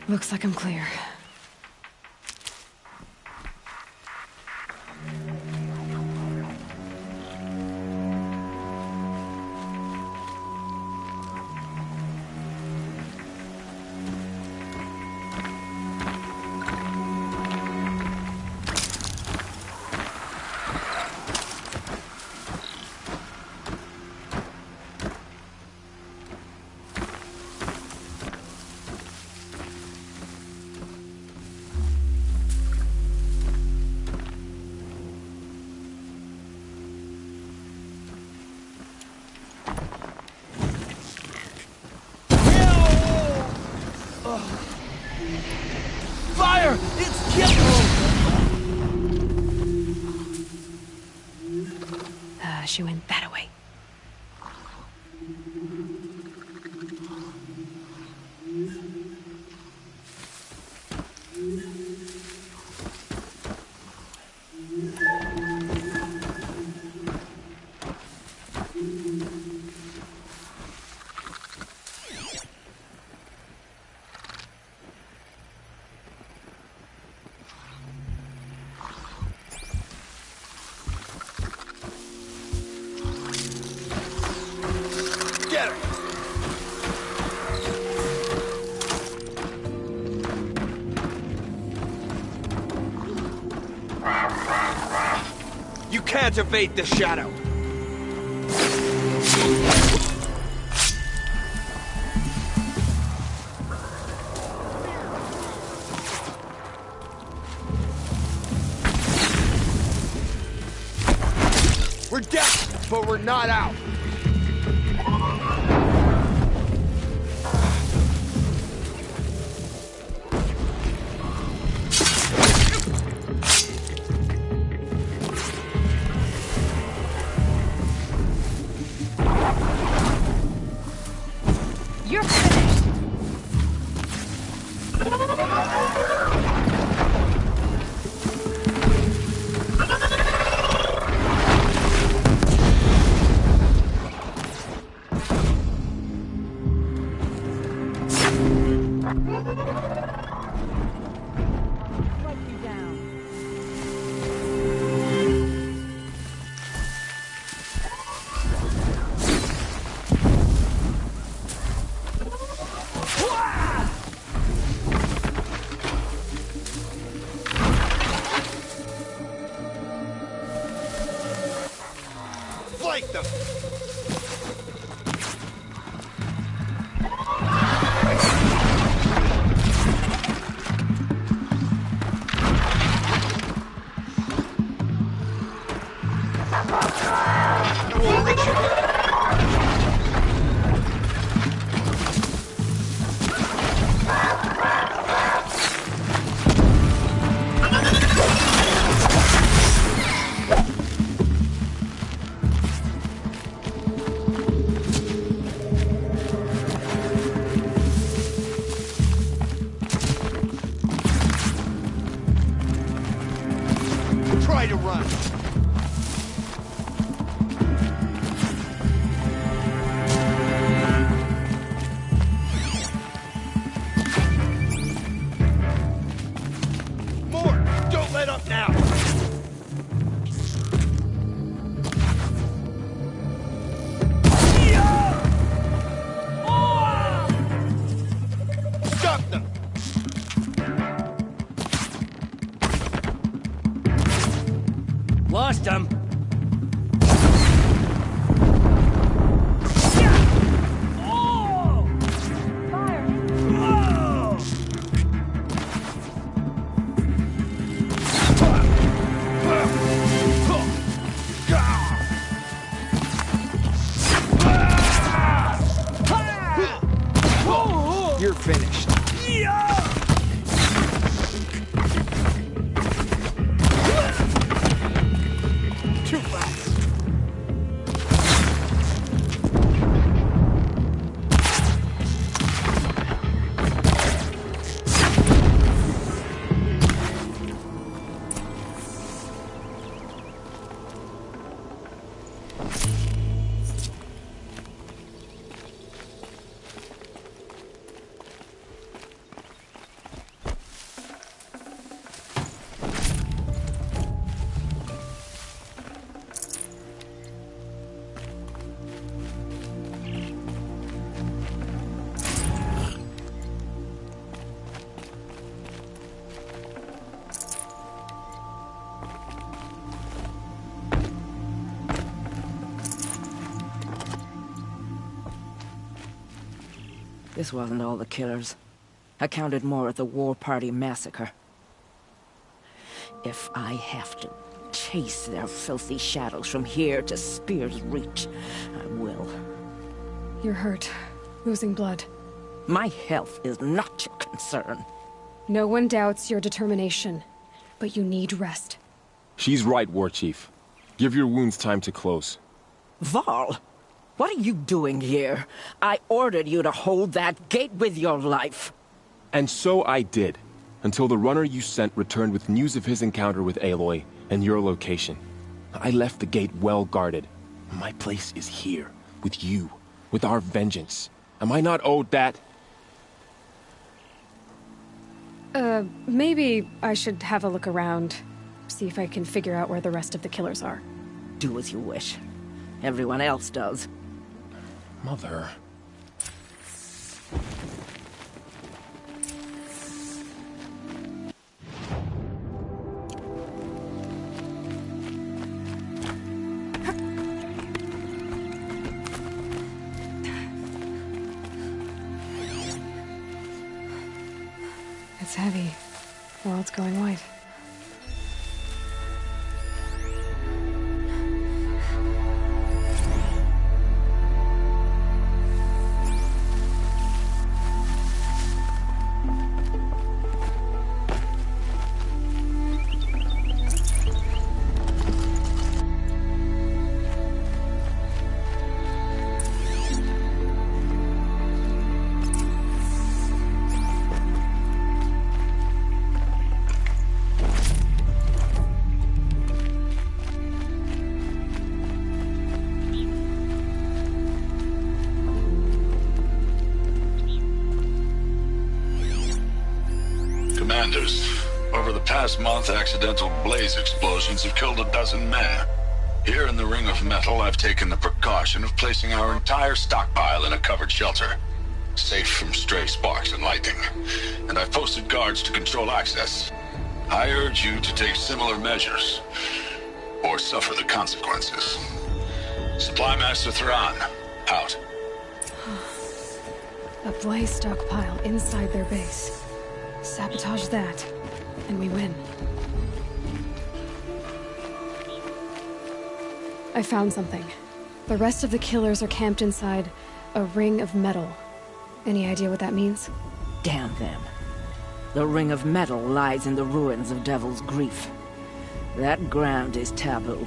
Looks like I'm clear. Fire! It's killing! She went that away. Get her! You can't evade the shadow! We're dead, but we're not out. You're finished! try to run. More! Don't let up now! Stop them! Lost him. You're finished. Too fast. This wasn't all the killers. I counted more at the War Party massacre. If I have to chase their filthy shadows from here to Spear's Reach, I will. You're hurt. Losing blood. My health is not your concern. No one doubts your determination, but you need rest. She's right, War Chief. Give your wounds time to close. Varl, what are you doing here? I ordered you to hold that gate with your life. And so I did, until the runner you sent returned with news of his encounter with Aloy and your location. I left the gate well guarded. My place is here, with you, with our vengeance. Am I not owed that? Maybe I should have a look around. See if I can figure out where the rest of the killers are. Do as you wish. Everyone else does. Mother... It's heavy. World's going white. Commanders, over the past month, accidental blaze explosions have killed a dozen men. Here in the Ring of Metal, I've taken the precaution of placing our entire stockpile in a covered shelter, safe from stray sparks and lightning. And I've posted guards to control access. I urge you to take similar measures, or suffer the consequences. Supply Master Thran, out. A blaze stockpile inside their base. Sabotage that, and we win. I found something. The rest of the killers are camped inside a ring of metal. Any idea what that means? Damn them. The Ring of Metal lies in the ruins of Devil's Grief. That ground is taboo.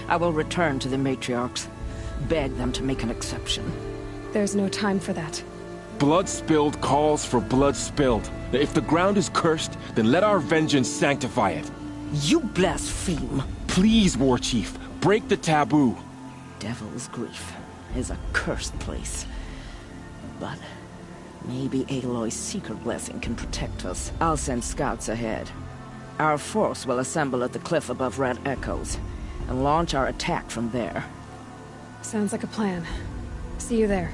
I will return to the matriarchs, beg them to make an exception. There's no time for that. Blood spilled calls for blood spilled. If the ground is cursed, then let our vengeance sanctify it. You blaspheme. Please, War Chief, break the taboo. Devil's Grief is a cursed place. But maybe Aloy's Seeker blessing can protect us. I'll send scouts ahead. Our force will assemble at the cliff above Red Echoes and launch our attack from there. Sounds like a plan. See you there.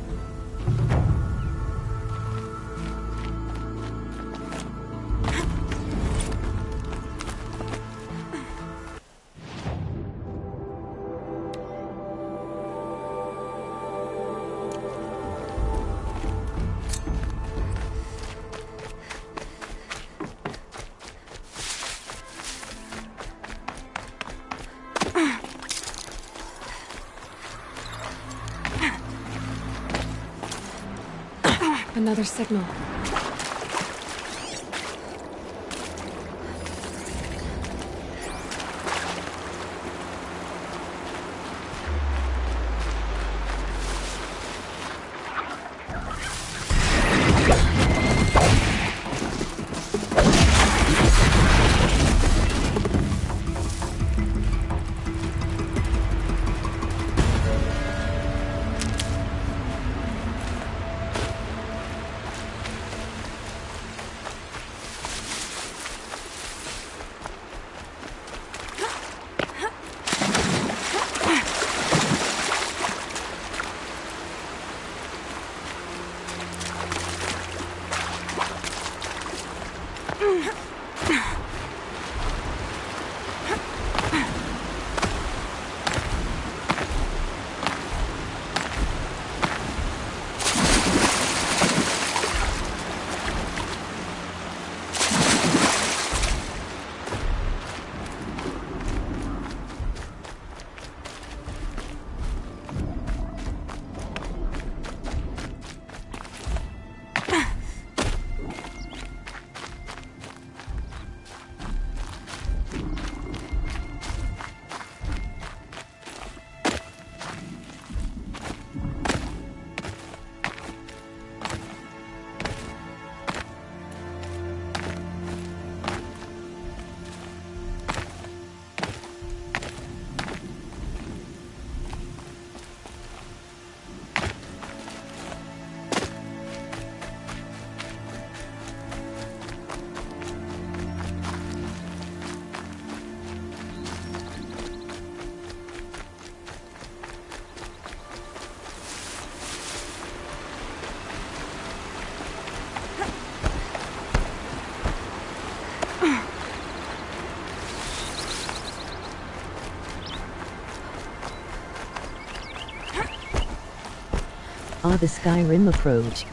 Another signal. The Skyrim approach.